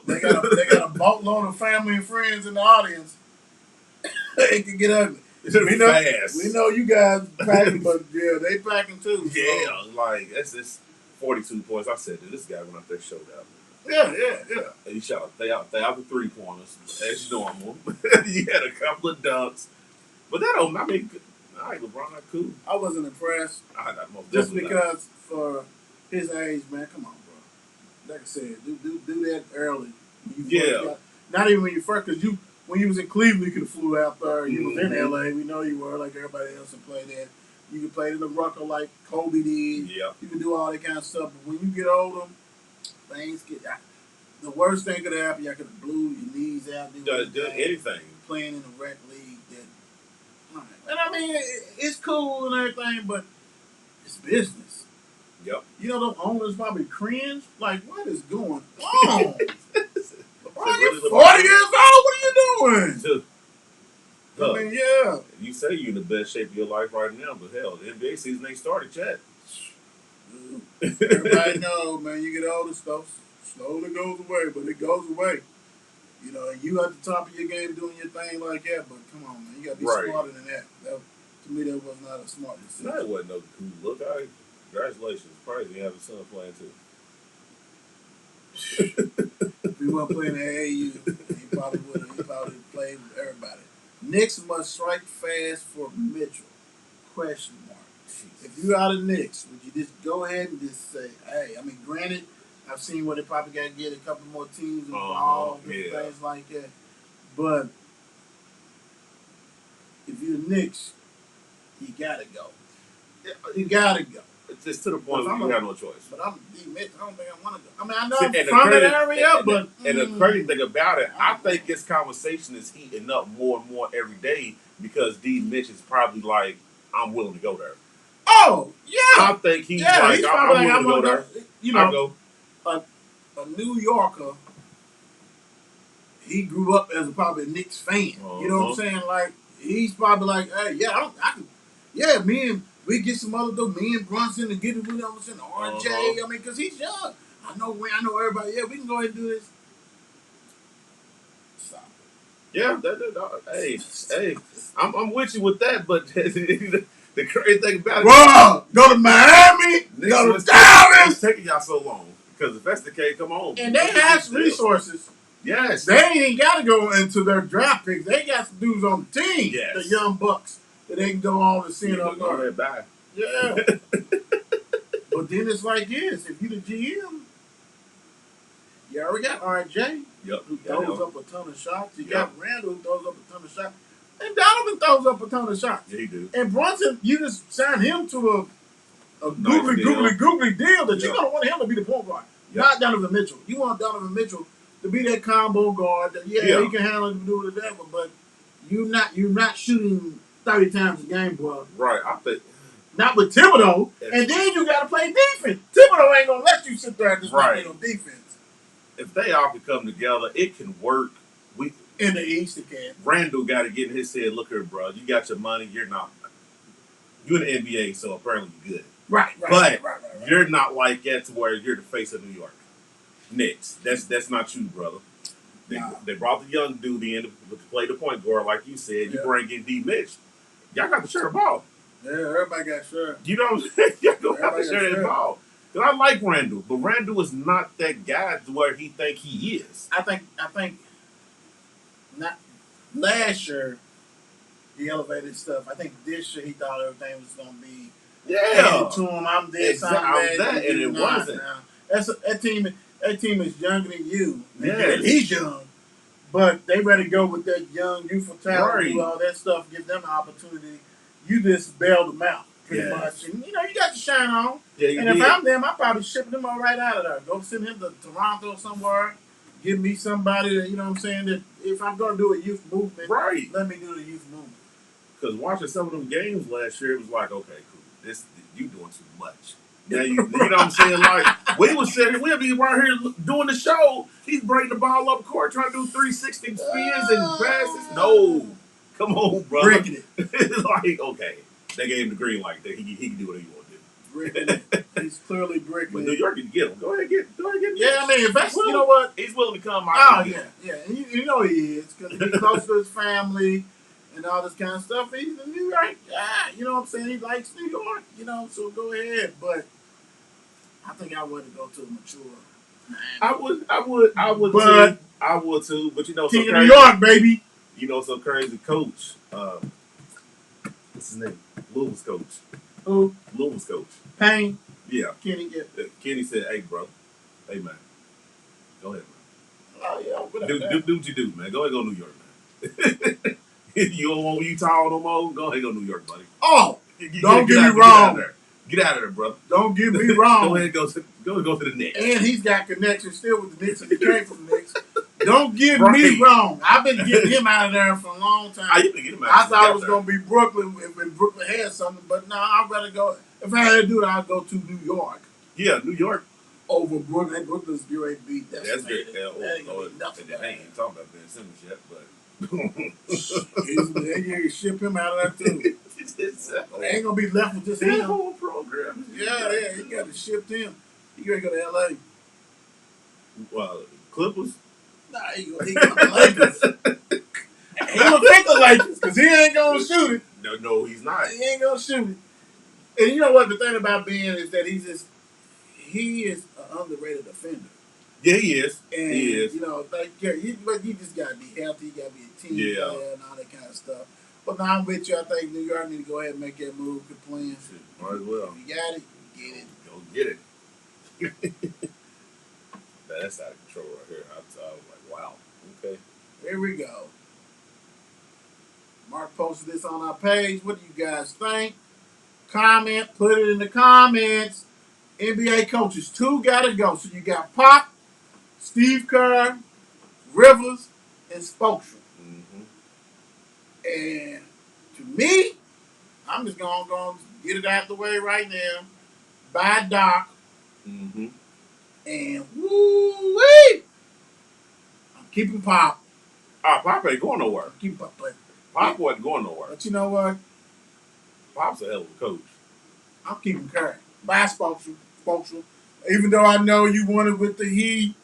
Speaker 3: they
Speaker 4: got a boatload of family and friends in the audience. It can get ugly. We know you guys packing, but yeah, they packing too.
Speaker 3: Yeah, so. Like that's 42 points. I said, dude, this guy went out there showed out.
Speaker 4: Yeah.
Speaker 3: And he shot they out the 3-pointers as normal. You had a couple of dunks, but that don't. I mean, all right, LeBron, not cool.
Speaker 4: I wasn't impressed. Just because for his age, man, come on, bro. Like I said, do that early. Not even when you first, because when you was in Cleveland, you could have flew out there. You was in LA. We know you were like everybody else and played that. You could play in the rucker like Kobe did.
Speaker 3: Yeah. You
Speaker 4: can do all that kind of stuff. But when you get older, things get. The worst thing could happen. You could have blew your knees out.
Speaker 3: Do anything.
Speaker 4: Playing in the rec league. And I mean, it's cool and everything, but it's business.
Speaker 3: Yep.
Speaker 4: You know, the owners probably cringe. Like, what is going on? You're 40 years old. What are you doing? I mean, yeah.
Speaker 3: You say you're in the best shape of your life right now, but hell, the NBA season ain't started yet.
Speaker 4: Everybody know, man. You get older, stuff slowly goes away, but it goes away. You know, and you at the top of your game doing your thing like that, but come on, man. You got to be smarter than that. To me, that was not a smart decision.
Speaker 3: That wasn't no cool look. Congratulations. Crazy having a son playing too.
Speaker 4: If he wasn't playing the AAU, he probably would have. He probably played with everybody. Knicks must strike fast for Mitchell. Question mark. Jesus. If you out of Knicks, would you just go ahead and just say, hey, I mean, granted, I've seen where they probably got to get a couple more teams involved and things like that. But if you're Knicks, you got to go. You got to go.
Speaker 3: It's to the point where you have no choice.
Speaker 4: But I'm D-Mitch. I don't think I want to go. I mean, I know I'm from that area, but...
Speaker 3: And the crazy thing about it, I think this conversation is heating up more and more every day because D. Mitch is probably like, I'm willing to go there.
Speaker 4: Oh, yeah!
Speaker 3: I think he's like, I'm willing to go there.
Speaker 4: You know, a New Yorker, he grew up as probably a Knicks fan. You know what I'm saying? Like, he's probably like, hey, we get some other though, me and Brunson and get it with him, RJ. I mean, because he's young. I know everybody. Yeah, we can go ahead and do this. Stop it.
Speaker 3: Yeah, hey, I'm with you with that, but the crazy thing about it,
Speaker 4: bro, go to Miami, go to Dallas.
Speaker 3: It's taking y'all so long because if that's the case, come on.
Speaker 4: And they have resources.
Speaker 3: Yes,
Speaker 4: they ain't got to go into their draft picks. They got some dudes on the team, the young bucks. That they can go on and see it up there.
Speaker 3: Back.
Speaker 4: Yeah. But then it's like this. If you the GM, you already got RJ who throws up a ton of shots. You got Randall who throws up a ton of shots. And Donovan throws up a ton of shots.
Speaker 3: Yeah, he do.
Speaker 4: And Brunson, you just signed him to a googly deal that you're going to want him to be the point guard. Not Donovan Mitchell. You want Donovan Mitchell to be that combo guard that, he can handle it and do whatever, but you're not shooting 30 times a game, boy.
Speaker 3: Right. I think.
Speaker 4: Not with Thibodeau. And then you got to play defense. Thibodeau ain't going to let you sit there and just not play no defense.
Speaker 3: If they all can come together, it can work.
Speaker 4: In the East, it can.
Speaker 3: Randall got to get in his head, look here, bro. You got your money. You're not. You're in the NBA, so apparently you're good.
Speaker 4: Right.
Speaker 3: But you're not like that to where you're the face of New York Knicks. That's not you, brother. They brought the young dude in to play the point guard, like you said. You bring in D. Mitch. Y'all got to share the ball.
Speaker 4: Yeah, everybody got sure.
Speaker 3: You know what I'm saying? Y'all gonna have to share that ball. Because I like Randall, but Randall is not that guy to where he think he is.
Speaker 4: I think not last year he elevated stuff. I think this year he thought everything was gonna be handed to him. I'm this, I'm that,
Speaker 3: and it wasn't.
Speaker 4: That team is younger than you.
Speaker 3: Yeah,
Speaker 4: he's young, but they ready to go with that young youthful talent, do all that stuff, give them an opportunity. You just bailed them out pretty much, and you got to shine on.
Speaker 3: Yeah,
Speaker 4: and if I'm them, I probably ship them all right out of there. Go send him to Toronto somewhere. Give me somebody that, you know what I'm saying, that if I'm going to do a youth movement, let me do the youth movement.
Speaker 3: Because watching some of them games last year, it was like, okay, cool. You doing too much. Now you know what I'm saying? Like, we'll be right here doing the show. He's bringing the ball up court, trying to do 360 spins and passes. No. Come on, brother.
Speaker 4: Breaking it.
Speaker 3: It's like, okay. They gave him the green light. He can do whatever he want to do.
Speaker 4: Breaking it. He's clearly breaking
Speaker 3: but
Speaker 4: it.
Speaker 3: New York can get him. Go ahead, get him.
Speaker 4: Yeah, I mean, if that's, you know what?
Speaker 3: He's willing to come out.
Speaker 4: Oh, yeah. And you know he is. Because he's close to his family and all this kind of stuff. He's a New York guy. You know what I'm saying? He likes New York, so go ahead. But I think I would go to a mature.
Speaker 3: I would too. But
Speaker 4: King of New York, baby.
Speaker 3: Some crazy coach. What's his name? Louisville's coach.
Speaker 4: Who?
Speaker 3: Louisville's coach.
Speaker 4: Payne.
Speaker 3: Yeah.
Speaker 4: Kenny
Speaker 3: said, "Hey, bro. Hey, man. Go ahead, man.
Speaker 4: Oh yeah.
Speaker 3: Do what you do, man. Go ahead, go New York, man. You don't want Utah no more? Go ahead, go New York, buddy.
Speaker 4: Oh, don't get me wrong.
Speaker 3: Get out of there, bro.
Speaker 4: Don't get me wrong.
Speaker 3: Go ahead, go to the Knicks.
Speaker 4: And he's got connections still with the Knicks, and he came from the Knicks. Don't get me wrong. I've been getting him out of there for a long time. I thought it was going to be Brooklyn if Brooklyn had something, but no, I'd rather go. If I had to do it, I'd go to New York.
Speaker 3: Yeah, New York.
Speaker 4: Over Brooklyn. Brooklyn's great beat.
Speaker 3: That's good. They ain't talking about Ben Simmons yet, but
Speaker 4: they ship him out of there too. They ain't gonna be left with just him.
Speaker 3: Whole program.
Speaker 4: Yeah, he got to ship him. He gotta go to LA.
Speaker 3: Well, Clippers.
Speaker 4: Nah, he go to the Lakers. He gonna take the Lakers because he ain't gonna shoot it.
Speaker 3: No, he's not.
Speaker 4: He ain't gonna shoot it. And you know what? The thing about Ben is that he is an underrated offender.
Speaker 3: Yeah, he is.
Speaker 4: And,
Speaker 3: he is.
Speaker 4: But you just gotta be healthy. You gotta be a team player and all that kind of stuff. But now I'm with you. I think New York need to go ahead and make that move. Good plan.
Speaker 3: Might as well.
Speaker 4: You got it. Get it.
Speaker 3: Go get it. That's out of control right here. I was like, wow. Okay.
Speaker 4: Here we go. Mark posted this on our page. What do you guys think? Comment. Put it in the comments. NBA coaches. 2 got to go. So you got Pop, Steve Kerr, Rivers, and Spoelstra. And to me, I'm just going to get it out the way right now. Buy Doc. And woo-wee! I'm keeping Pop.
Speaker 3: Pop ain't going nowhere.
Speaker 4: Keep Pop.
Speaker 3: Pop wasn't going nowhere.
Speaker 4: But you know what?
Speaker 3: Pop's a hell of a coach.
Speaker 4: I'm keeping Curry. Buy Spoelstra. Even though I know you wanted with the Heat,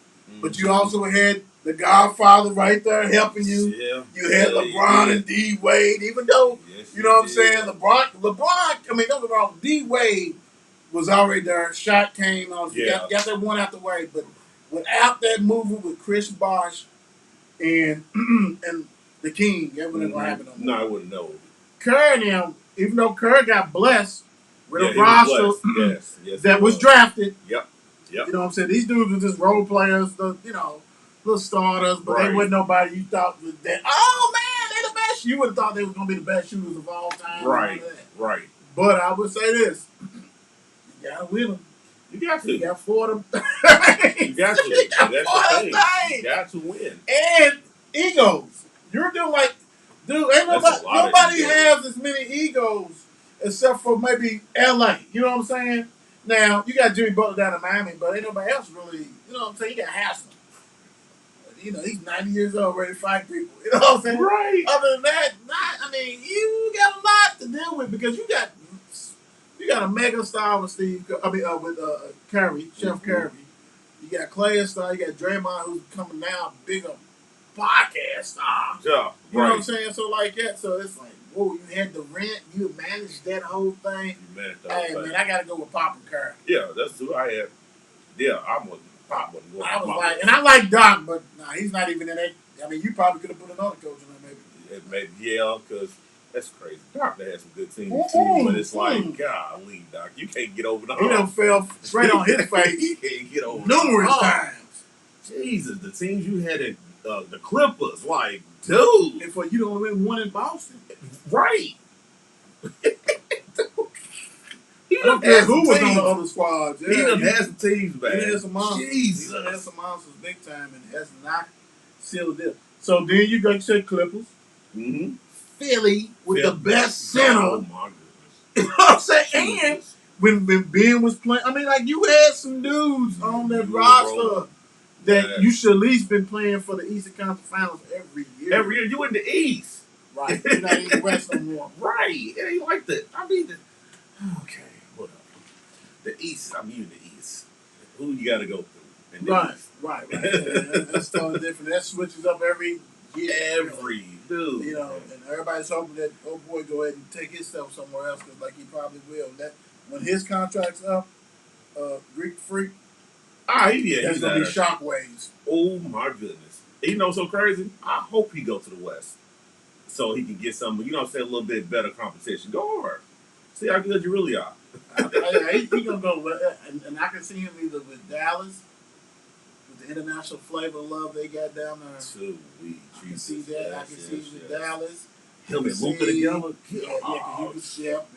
Speaker 4: but you also had the Godfather right there helping you.
Speaker 3: Yeah.
Speaker 4: You had LeBron and D Wade, even though, you know what I'm saying? LeBron, I mean, don't get me wrong, D Wade was already there. Shot came on. Got that one out the way. But without that movement with Chris Bosh and the King, that wouldn't happen no more.
Speaker 3: No, I wouldn't know.
Speaker 4: Kerr and him, even though Kerr got blessed with a roster that was drafted.
Speaker 3: Yep.
Speaker 4: You know what I'm saying? These dudes were just role players, little starters, but they wasn't nobody you thought was that. Oh man, they're the best. You would have thought they was gonna be the best shooters of all time.
Speaker 3: Right.
Speaker 4: But I would say this: you gotta win them.
Speaker 3: You got to.
Speaker 4: You got 4 of them.
Speaker 3: You got to. That's the thing. You got to win.
Speaker 4: And egos. You're doing like, dude. Ain't nobody has as many egos except for maybe LA. You know what I'm saying? Now, you got Jimmy Butler down in Miami, but ain't nobody else really, you know what I'm saying? You got Haslem. You know, he's 90 years old, ready to fight people. You know what I'm saying?
Speaker 3: Right.
Speaker 4: Other than that, you got a lot to deal with because you got a mega star with Curry, Chef Curry. You got Clay star, you got Draymond who's coming now, bigger podcast star.
Speaker 3: Yeah,
Speaker 4: You know what I'm saying? So like that, so it's like, whoa, you had the rent, you managed that whole thing.
Speaker 3: You managed the
Speaker 4: Hey
Speaker 3: whole
Speaker 4: man,
Speaker 3: thing.
Speaker 4: I gotta go with Papa Curry.
Speaker 3: Yeah, that's who I had. Yeah, I wasn't. Pop wasn't going.
Speaker 4: I was like, and I like Doc, but nah, he's not even in that. I mean, you probably could have put another coach in there, maybe.
Speaker 3: Yeah, because that's crazy. Doc had some good teams too, but it's like, golly, Doc, you can't get over the
Speaker 4: He done
Speaker 3: hump.
Speaker 4: fell straight on his
Speaker 3: He
Speaker 4: face
Speaker 3: can't get over
Speaker 4: numerous
Speaker 3: the hump.
Speaker 4: times.
Speaker 3: Jesus, the teams you had at the Clippers, like, dude,
Speaker 4: And for you to only win one in Boston.
Speaker 3: right? He
Speaker 4: I don't
Speaker 3: done
Speaker 4: care
Speaker 3: had some
Speaker 4: who was on the
Speaker 3: teams.
Speaker 4: other squads. Yeah,
Speaker 3: He done had some teams, man.
Speaker 4: He had some monsters.
Speaker 3: Jesus.
Speaker 4: He done had some monsters big time, and has not sealed the deal. So then you got said Clippers,
Speaker 3: Mm-hmm.
Speaker 4: Philly with the best center.
Speaker 3: Oh my goodness.
Speaker 4: You know what I'm saying? And
Speaker 3: Jesus.
Speaker 4: when Ben was playing, I mean, like you had some dudes on that
Speaker 3: You were
Speaker 4: roster
Speaker 3: rolling.
Speaker 4: that
Speaker 3: Yeah.
Speaker 4: you should at least been playing for the Eastern Conference Finals every year.
Speaker 3: Every year you in the East.
Speaker 4: Right. You're not in the West no more.
Speaker 3: Right. It ain't like that. I mean, okay, hold up. The East, I'm you in the East. Who you got to go through? In the
Speaker 4: Right.
Speaker 3: East?
Speaker 4: Right. That's totally different. That switches up every year.
Speaker 3: Every dude.
Speaker 4: You know, and everybody's hoping that old boy go ahead and take his stuff somewhere else because, like, he probably will. That when his contract's up, Greek Freak,
Speaker 3: Yeah,
Speaker 4: there's
Speaker 3: he's
Speaker 4: gonna be
Speaker 3: out.
Speaker 4: shockwaves.
Speaker 3: Oh my goodness. You know what's so crazy? I hope he go to the West. So he can get some, you know what I'm saying, a little bit better competition. Go over. See how good you really are.
Speaker 4: He gonna go, and I can see him either with Dallas, with the international flavor of love they got down there.
Speaker 3: Sweet
Speaker 4: I can see that. I can see with Dallas.
Speaker 3: Him and
Speaker 4: I can
Speaker 3: Luka
Speaker 4: see-
Speaker 3: together.
Speaker 4: Yeah, because yep.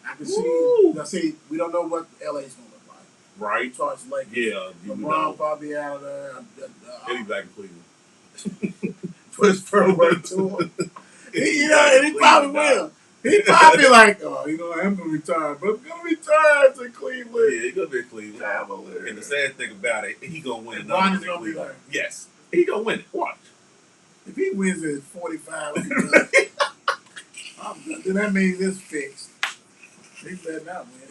Speaker 4: I can
Speaker 3: Woo!
Speaker 4: see. Now, see, we don't know what LA's gonna look like.
Speaker 3: Right?
Speaker 4: As far as Lakers,
Speaker 3: Yeah, you
Speaker 4: LeBron
Speaker 3: know.
Speaker 4: probably out of there.
Speaker 3: He'll be back in Cleveland.
Speaker 4: Put his furlough tour. You know,
Speaker 3: back
Speaker 4: and
Speaker 3: in
Speaker 4: he probably
Speaker 3: Cleveland,
Speaker 4: will. He probably like, oh, you know, I'm gonna retire, but I'm gonna retire to Cleveland.
Speaker 3: Yeah, he gonna be in Cleveland.
Speaker 4: Cavaliers.
Speaker 3: And the sad thing about it, he gonna win
Speaker 4: And
Speaker 3: another
Speaker 4: Bronny's
Speaker 3: one in
Speaker 4: gonna be
Speaker 3: Cleveland.
Speaker 4: there.
Speaker 3: Yes, he gonna win it. Watch.
Speaker 4: If he wins at 45, I'm done. Then that means it's fixed. He better not win.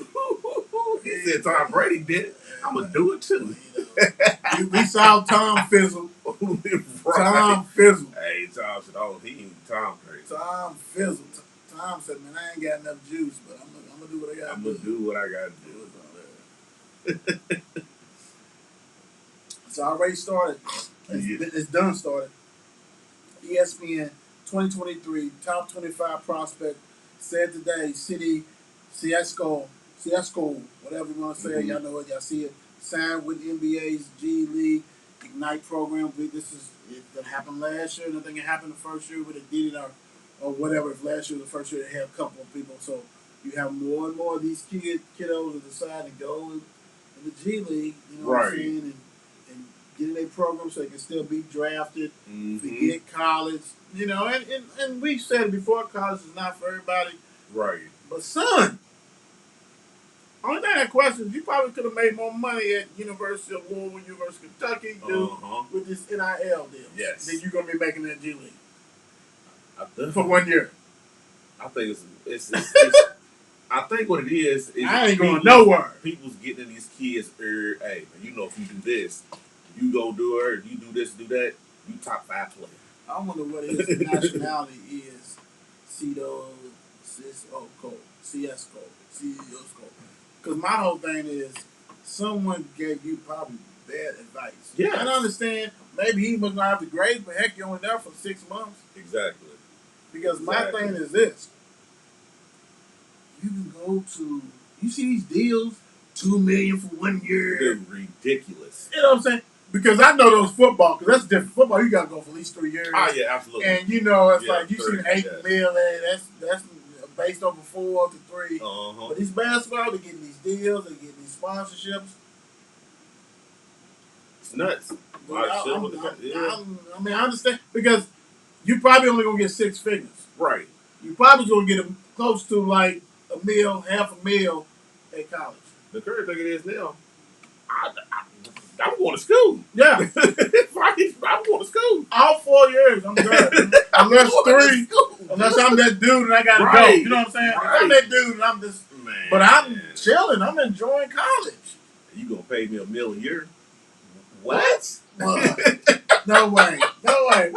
Speaker 3: He said Tom Brady did it. I'm gonna do it too.
Speaker 4: We saw Tom fizzle. Tom fizzle.
Speaker 3: Hey, Tom said, "Oh, he ain't Tom crazy.
Speaker 4: Tom fizzle. Tom said, "Man, I ain't got enough juice, but I'm gonna do what I got
Speaker 3: I'm
Speaker 4: to
Speaker 3: gonna do what I gotta do."
Speaker 4: It's already started. It's done started. ESPN 2023 top 25 prospect said today, Ciesco, whatever you want to say,
Speaker 3: Mhm.
Speaker 4: y'all know it, y'all see it, signed with NBA's G League Ignite program. That happened last year. Nothing happened the first year, but it did it or whatever. If last year was the first year, they had a couple of people. So you have more and more of these kiddos that decide to go in the G League, you know what I'm
Speaker 3: Right.
Speaker 4: saying, and get in a program so they can still be drafted,
Speaker 3: Mhm.
Speaker 4: forget college, you know, and we said it before, college is not for everybody.
Speaker 3: Right.
Speaker 4: But son, only thing I question is you probably could have made more money at University of Louisville, University of Kentucky, dude, with this NIL deal.
Speaker 3: Yes.
Speaker 4: Than you're gonna be making in the G League
Speaker 3: I
Speaker 4: for 1 year.
Speaker 3: think it's I think what it is
Speaker 4: I ain't going
Speaker 3: people's-
Speaker 4: nowhere.
Speaker 3: People's getting in these kids. Hey, you know, if you do this, you go do her. You do this, do that. You top 5 player.
Speaker 4: I wonder what his nationality is. CSCO. Because my whole thing is, someone gave you probably bad advice.
Speaker 3: Yes.
Speaker 4: I understand. Maybe he was gonna have the grades, but heck, you're only there for 6 months.
Speaker 3: Exactly.
Speaker 4: Because my
Speaker 3: Exactly.
Speaker 4: thing is this: you can go to, you see these deals, $2 million for 1 year.
Speaker 3: They're ridiculous.
Speaker 4: You know what I'm saying? Because I know those football, because that's different. Football, you gotta go for at least 3 years.
Speaker 3: Oh yeah, absolutely.
Speaker 4: And you know, it's
Speaker 3: Yeah,
Speaker 4: like you see
Speaker 3: 30,
Speaker 4: 8
Speaker 3: yes.
Speaker 4: million. That's based over 4 to 3.
Speaker 3: Uh-huh.
Speaker 4: But these basketball, they're getting these deals, they're getting these sponsorships.
Speaker 3: It's nuts.
Speaker 4: I mean, I understand because you probably only gonna get 6 figures.
Speaker 3: Right.
Speaker 4: You probably gonna get close to like a meal, half a meal at college.
Speaker 3: The crazy thing it is now, I'm going to school.
Speaker 4: Yeah,
Speaker 3: I'm going to school.
Speaker 4: all 4 years I'm done. Unless three, unless I'm that dude and I gotta go. You know what I'm saying? If I'm that dude and I'm just,
Speaker 3: Man.
Speaker 4: but I'm chilling. I'm enjoying college.
Speaker 3: You gonna pay me $1 million a year? What?
Speaker 4: No way. No way.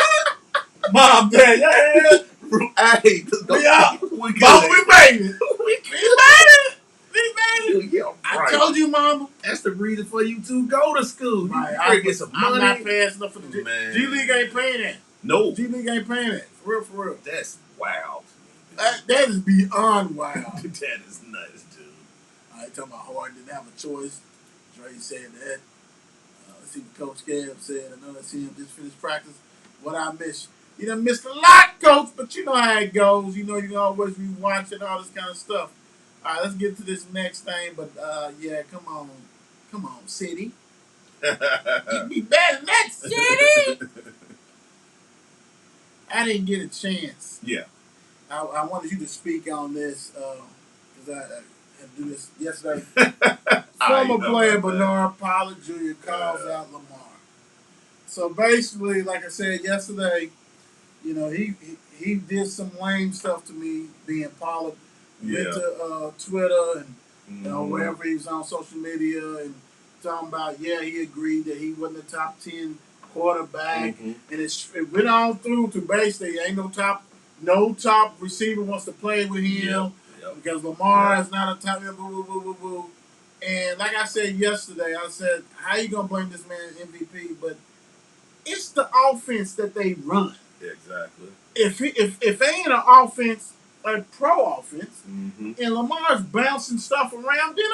Speaker 4: Mom, Dad, yeah.
Speaker 3: Hey,
Speaker 4: We out.
Speaker 3: We good.
Speaker 4: Mom, we made it.
Speaker 3: We
Speaker 4: made it. We made it.
Speaker 3: Yeah,
Speaker 4: I
Speaker 3: right.
Speaker 4: told you, Mama.
Speaker 3: That's the reason for you to go to school.
Speaker 4: Right,
Speaker 3: You better get some money.
Speaker 4: I'm not paying enough for the G League ain't paying that.
Speaker 3: No.
Speaker 4: G League ain't paying that. For real.
Speaker 3: That's wild.
Speaker 4: That is beyond wild.
Speaker 3: That is nuts, dude.
Speaker 4: I talking about Harden didn't have a choice. Dre said that. Let's see what Coach Gabb said. I know I see him just finish practice. What I miss. You done missed a lot, Coach, but you know how it goes. You know you can always be watching all this kind of stuff. All right, let's get to this next thing. But, yeah, come on. Come on, City. You can be better than that, City. I didn't get a chance.
Speaker 3: Yeah.
Speaker 4: I wanted you to speak on this because I had to do this yesterday. Former player Bernard Pollard Jr. calls out Lamar. So basically, like I said yesterday, you know, he did some lame stuff to me, being Pollard. Went to Twitter and you know wherever he was on social media and talking about he agreed that he wasn't a top 10 quarterback, and it went on through to basically ain't no top receiver wants to play with him because Lamar is not a top. And like I said yesterday, I said, how you gonna blame this man MVP? But it's the offense that they run.
Speaker 3: Exactly.
Speaker 4: If they ain't an offense, a pro offense, and Lamar's bouncing stuff around, then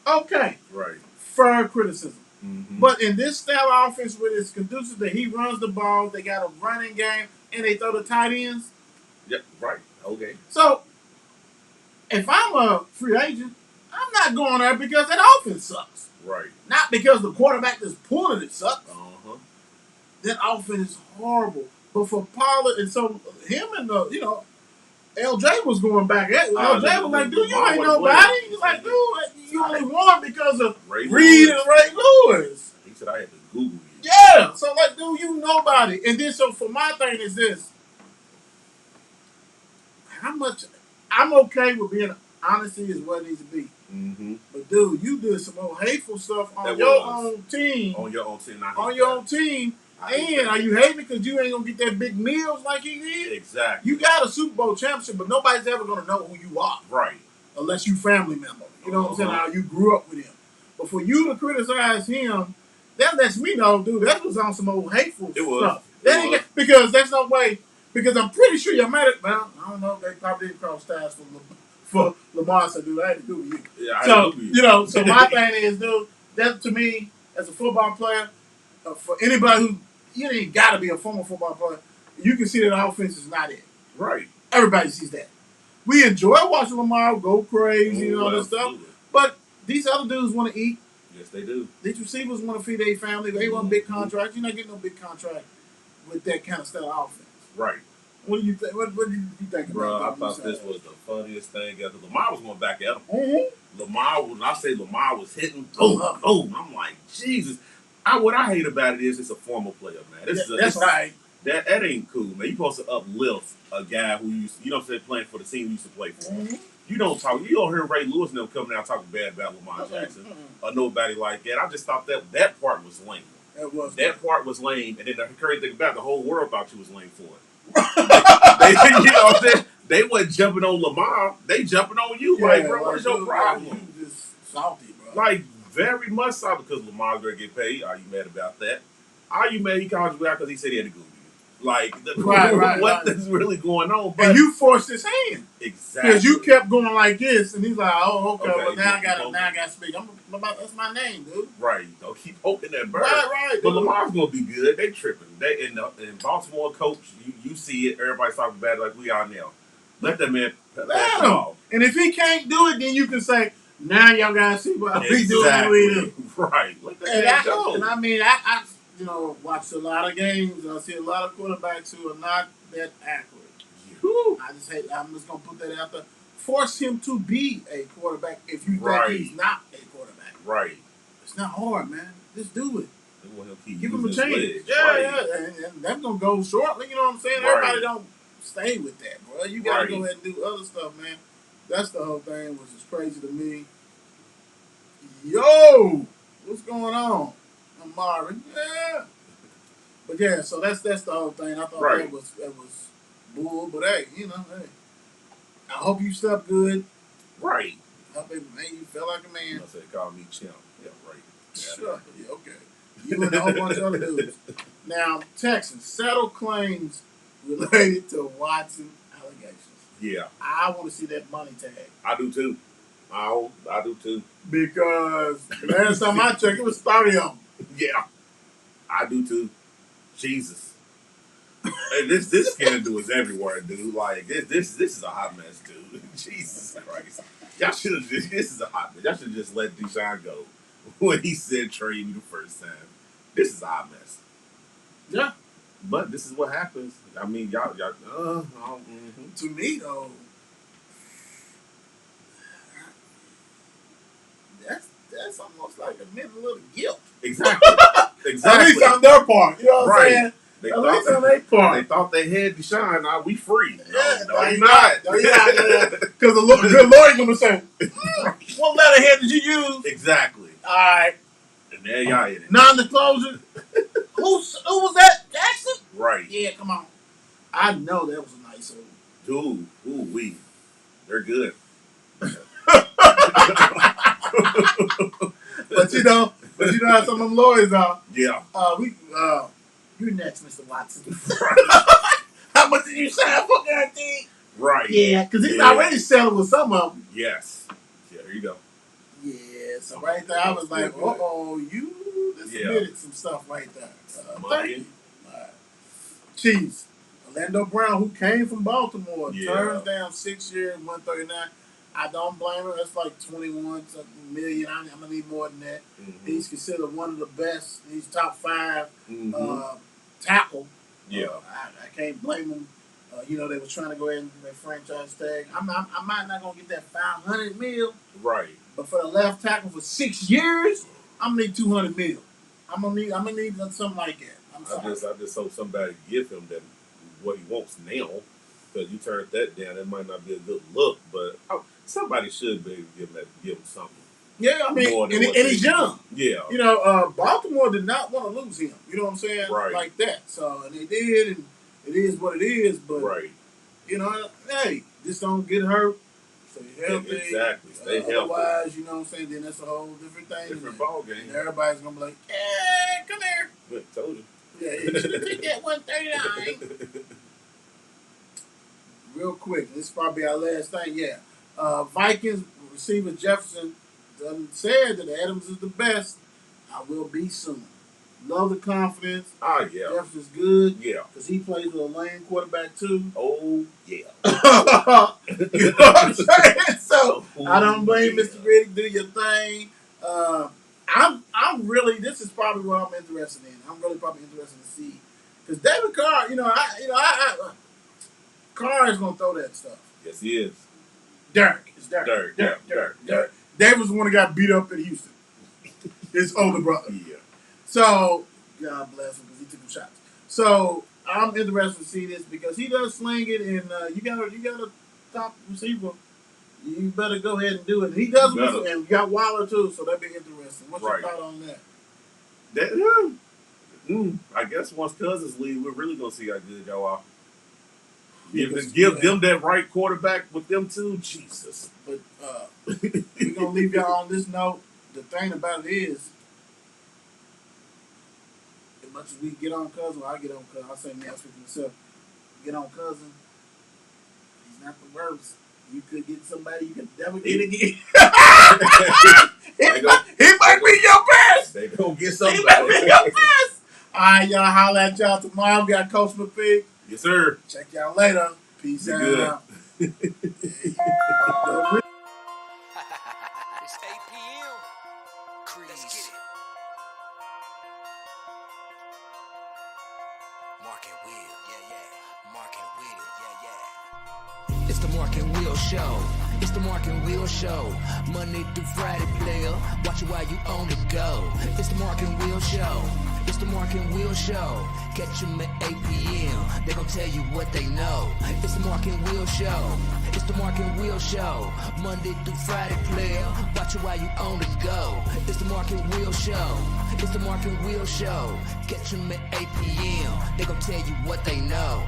Speaker 4: okay.
Speaker 3: Right.
Speaker 4: Fair criticism. But in this style of offense where it's conducive that he runs the ball, they got a running game, and they throw the tight ends.
Speaker 3: Yep, right. Okay.
Speaker 4: So, if I'm a free agent, I'm not going there because that offense sucks.
Speaker 3: Right.
Speaker 4: Not because the quarterback that's pulling it sucks. That offense is horrible. But for Pollard, and so him and LJ was going back at it. LJ was like, dude, you ain't nobody. He's like, dude, you only won because of Reed and Ray Lewis.
Speaker 3: He said I had to Google you.
Speaker 4: Yeah. So, like, dude, you nobody. And then, so for my thing is this. How much, I'm okay with being honesty is what it needs to be. But, dude, you did some old hateful stuff on your own team.
Speaker 3: On your own team.
Speaker 4: On your own team. And are you hating because you ain't going to get that big meals like he did?
Speaker 3: Exactly.
Speaker 4: You got a Super Bowl championship, but nobody's ever going to know who you are.
Speaker 3: Right.
Speaker 4: Unless you family member. You know what I'm saying? How you grew up with him. But for you to criticize him, that lets me know, dude, that was on some old hateful stuff. Because there's no way. Because I'm pretty sure you're mad at. Well, I don't know. They probably didn't cross styles for Lamar. So, dude, I had to do you.
Speaker 3: Yeah,
Speaker 4: so, you know, so my thing is, dude, that to me, as a football player, for anybody who, you ain't got to be a former football player, you can see that the offense is not it.
Speaker 3: Right.
Speaker 4: Everybody sees that. We enjoy watching Lamar go crazy and all this stuff. But these other dudes want to eat.
Speaker 3: Yes, they do.
Speaker 4: These receivers want to feed their family. They want big contracts. You're not getting no big contract with that kind of style of offense.
Speaker 3: Right.
Speaker 4: What do you think? What do you think
Speaker 3: Bro,
Speaker 4: about
Speaker 3: I thought this was the funniest thing ever. Lamar was going back at him.
Speaker 4: Mm-hmm.
Speaker 3: When I say Lamar was hitting, boom, boom, I'm like, Jesus. What I hate about it is it's a former player, man.
Speaker 4: That's right.
Speaker 3: That ain't cool, man. You supposed to uplift a guy who you know what I'm saying, playing for the team you used to play for. You don't hear Ray Lewis and them coming out talking bad about Lamar Jackson or nobody like that. I just thought that part was lame. That part was lame, and then the crazy thing about it, the whole world thought you was lame for it. You know what I'm saying? They wasn't jumping on Lamar. They jumping on you. Like, bro, what's your problem?
Speaker 4: You just salty, bro.
Speaker 3: Like, very much so because Lamar's going to get paid. Are you mad about that? Are you mad he called you out because he said he had to Google you? Like, what is really going on? But,
Speaker 4: and you forced his hand.
Speaker 3: Exactly.
Speaker 4: Because you kept going like this, and he's like, oh, okay, well, now I got to speak. That's my name, dude.
Speaker 3: Right. Don't keep poking that bird.
Speaker 4: Right.
Speaker 3: But Lamar's going to be good. They tripping. They in Baltimore, coach, you see it. Everybody's talking about it like we are now. Let that man pass the ball.
Speaker 4: And if he can't do it, then you can say, now y'all got to see what we doing what we do.
Speaker 3: Right. Let that man go.
Speaker 4: And I mean, I watched a lot of games. I see a lot of quarterbacks who are not that accurate.
Speaker 3: Whew.
Speaker 4: I'm just gonna put that out there. Force him to be a quarterback if you
Speaker 3: Right.
Speaker 4: think he's not a quarterback.
Speaker 3: Right.
Speaker 4: It's not hard, man. Just do it.
Speaker 3: They want him to keep
Speaker 4: Give him a
Speaker 3: using his
Speaker 4: chance.
Speaker 3: legs.
Speaker 4: Yeah,
Speaker 3: Right.
Speaker 4: yeah. And that's gonna go shortly, you know what I'm saying?
Speaker 3: Right.
Speaker 4: Everybody don't stay with that, bro. You gotta
Speaker 3: Right.
Speaker 4: go ahead and do other stuff, man. That's the whole thing, which is crazy to me. Yo! What's going on? I'm Marvin. Yeah. But yeah, so that's the whole thing. I thought
Speaker 3: Right.
Speaker 4: that was bull, but hey, hey. I hope you slept good.
Speaker 3: Right.
Speaker 4: I hope it made you feel like a man.
Speaker 3: I said, call me champ. Yeah, right.
Speaker 4: Sure. Yeah, okay. You and a whole bunch of other dudes. Now, Texans settle claims related to Watson allegations.
Speaker 3: Yeah.
Speaker 4: I want to see that money tag.
Speaker 3: I do too. I do too.
Speaker 4: Because last time I checked, it was 30 of them.
Speaker 3: Yeah. I do too. Jesus. Hey, this scandal is everywhere, dude. Like this is a hot mess, dude. Jesus Christ. Y'all should have just this is a hot mess. Y'all should just let Deshaun go when he said trade me the first time. This is a hot mess.
Speaker 4: Yeah.
Speaker 3: But this is what happens. I mean, y'all
Speaker 4: To me, though, that's almost like a little guilt.
Speaker 3: Exactly. Exactly.
Speaker 4: At least on their part. You know what I'm saying?
Speaker 3: They
Speaker 4: At least on their part.
Speaker 3: They thought they had Deshaun. Now we free.
Speaker 4: Yeah,
Speaker 3: No, you're not.
Speaker 4: No, you're not. Because the good lawyer going to say, what letterhead did you use?
Speaker 3: Exactly.
Speaker 4: All right.
Speaker 3: And there y'all in it.
Speaker 4: Non-disclosure. Who was that? Jackson?
Speaker 3: Right.
Speaker 4: Yeah, come on. I know that was a nice one.
Speaker 3: Dude, they're good.
Speaker 4: But you know how some of them lawyers are.
Speaker 3: Yeah.
Speaker 4: You're next, Mr. Watson.
Speaker 3: Right.
Speaker 4: How much did you sign for guarantee?
Speaker 3: Right.
Speaker 4: Yeah, because he's already selling with some of them.
Speaker 3: Yes. Yeah, there you go.
Speaker 4: Yeah, so right there, I was like, you just submitted some stuff right there. Thank you. Chiefs. Orlando Brown, who came from Baltimore, turns down 6 years, 139. I don't blame him. That's like 21 something million. I'm gonna need more than that.
Speaker 3: Mm-hmm.
Speaker 4: He's considered one of the best. He's top 5 tackle.
Speaker 3: Yeah.
Speaker 4: I can't blame him. They were trying to go ahead and do that franchise tag. I might not gonna get that $500 million.
Speaker 3: Right.
Speaker 4: But for the left tackle for 6 years, I'm gonna need $200 million. I'm gonna need something like that.
Speaker 3: I just hope somebody give him that what he wants now. Because you turned that down, it might not be a good look, but somebody should be able to give him something.
Speaker 4: Yeah, I mean, and he's young.
Speaker 3: Yeah.
Speaker 4: Baltimore did not want to lose him. You know what I'm saying?
Speaker 3: Right.
Speaker 4: Like that. So, and they did, and it is what it is. But,
Speaker 3: right.
Speaker 4: Hey, just don't get hurt. Stay healthy.
Speaker 3: Exactly. Stay healthy.
Speaker 4: Otherwise, you know what I'm saying, then that's a whole different thing.
Speaker 3: Different ball game.
Speaker 4: And everybody's going to be like, hey, come here.
Speaker 3: Good, told you.
Speaker 4: Yeah, you should have taken that 139. Real quick, this is probably our last thing. Yeah. Vikings receiver Jefferson said that Adams is the best. I will be soon. Love the confidence.
Speaker 3: Ah, yeah.
Speaker 4: Jefferson's good.
Speaker 3: Yeah.
Speaker 4: Because he plays with a lane quarterback, too.
Speaker 3: Oh, yeah.
Speaker 4: You know what I'm saying? So, I don't blame Mr. Riddick. Do your thing. I'm really, this is probably what I'm interested in. I'm really probably interested to see. Because David Carr, Carr is going to throw that stuff.
Speaker 3: Yes, he is.
Speaker 4: Derek. David was the one that got beat up in Houston. His older brother.
Speaker 3: Yeah.
Speaker 4: So, God bless him because he took some shots. So, I'm interested to see this because he does sling it, and you got a top receiver. You better go ahead and do it. And he does whistle, and you got Waller too, so that'd be interesting. What's your thought on that?
Speaker 3: I guess once Cousins leave, we're really gonna see how good y'all are. Give them that right quarterback with them too, Jesus.
Speaker 4: But we're gonna leave y'all on this note. The thing about it is, as much as we get on Cousins, I get on Cousins. I say me, I speak for myself. Get on Cousins. He's not the worst. You could get somebody you can never get again. He might be your best.
Speaker 3: They gonna get somebody.
Speaker 4: He might be your best. All right, y'all. Holler at y'all tomorrow. We got Coach McPhee.
Speaker 3: Yes, sir.
Speaker 4: Check y'all later. Peace out.
Speaker 3: Good.
Speaker 1: It's 8 p.m. Crease. Let's get it. Mark and Will, yeah. Mark and Will, yeah. It's the Mark and Will Show. It's the Mark and Will Show. Monday through Friday, player. Watch it while you on the go. It's the Mark and Will Show. It's the Mark and Will Show. Catch them at 8 p.m. They gon' tell you what they know. It's the Mark and Will Show. It's the Mark and Will Show. Monday through Friday, player. Watch it while you on the go. It's the Mark and Will Show. It's the Mark and Will Show. Catch them at 8 p.m. They gon' tell you what they know.